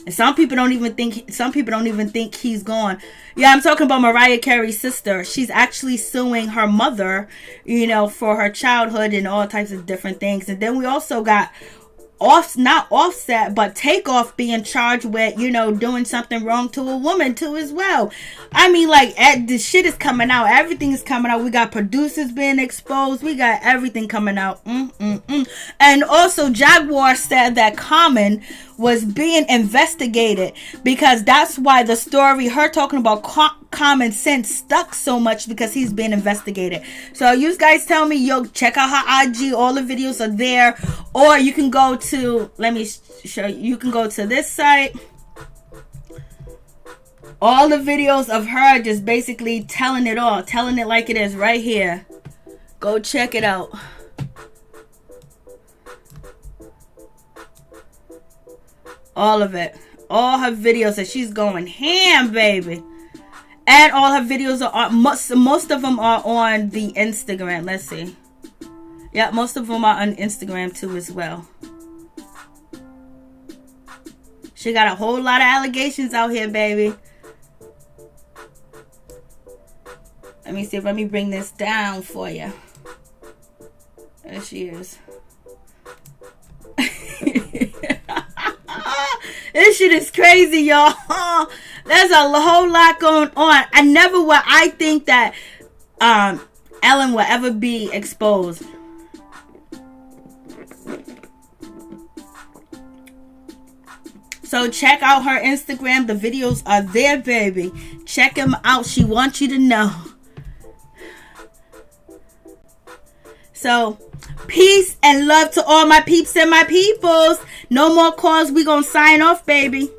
And some people don't even think he's gone. Yeah, I'm talking about Mariah Carey's sister. She's actually suing her mother, you know, for her childhood and all types of different things. And then we also got not Offset, but Takeoff being charged with, you know, doing something wrong to a woman too as well. I mean, like, the shit is coming out. Everything is coming out. We got producers being exposed. We got everything coming out. And also, Jaguar said that Common was being investigated, because that's why the story, her talking about Common Sense, stuck so much, because he's being investigated. So you guys tell me, yo, check out her IG. All the videos are there. Or you can go to, let me show you, you can go to this site. All the videos of her just basically telling it all, telling it like it is right here. Go check it out. All of it. All her videos, that she's going ham, baby. And all her videos are on, most of them are on the Instagram. Let's see. Yeah, most of them are on Instagram too as well. She got a whole lot of allegations out here, baby. Let me see. Let me bring this down for you. There she is. This shit is crazy, y'all. There's a whole lot going on. I think that Ellen will ever be exposed. So check out her Instagram. The videos are there, baby. Check them out. She wants you to know. So, peace and love to all my peeps and my peoples. No more calls. We gonna sign off, baby.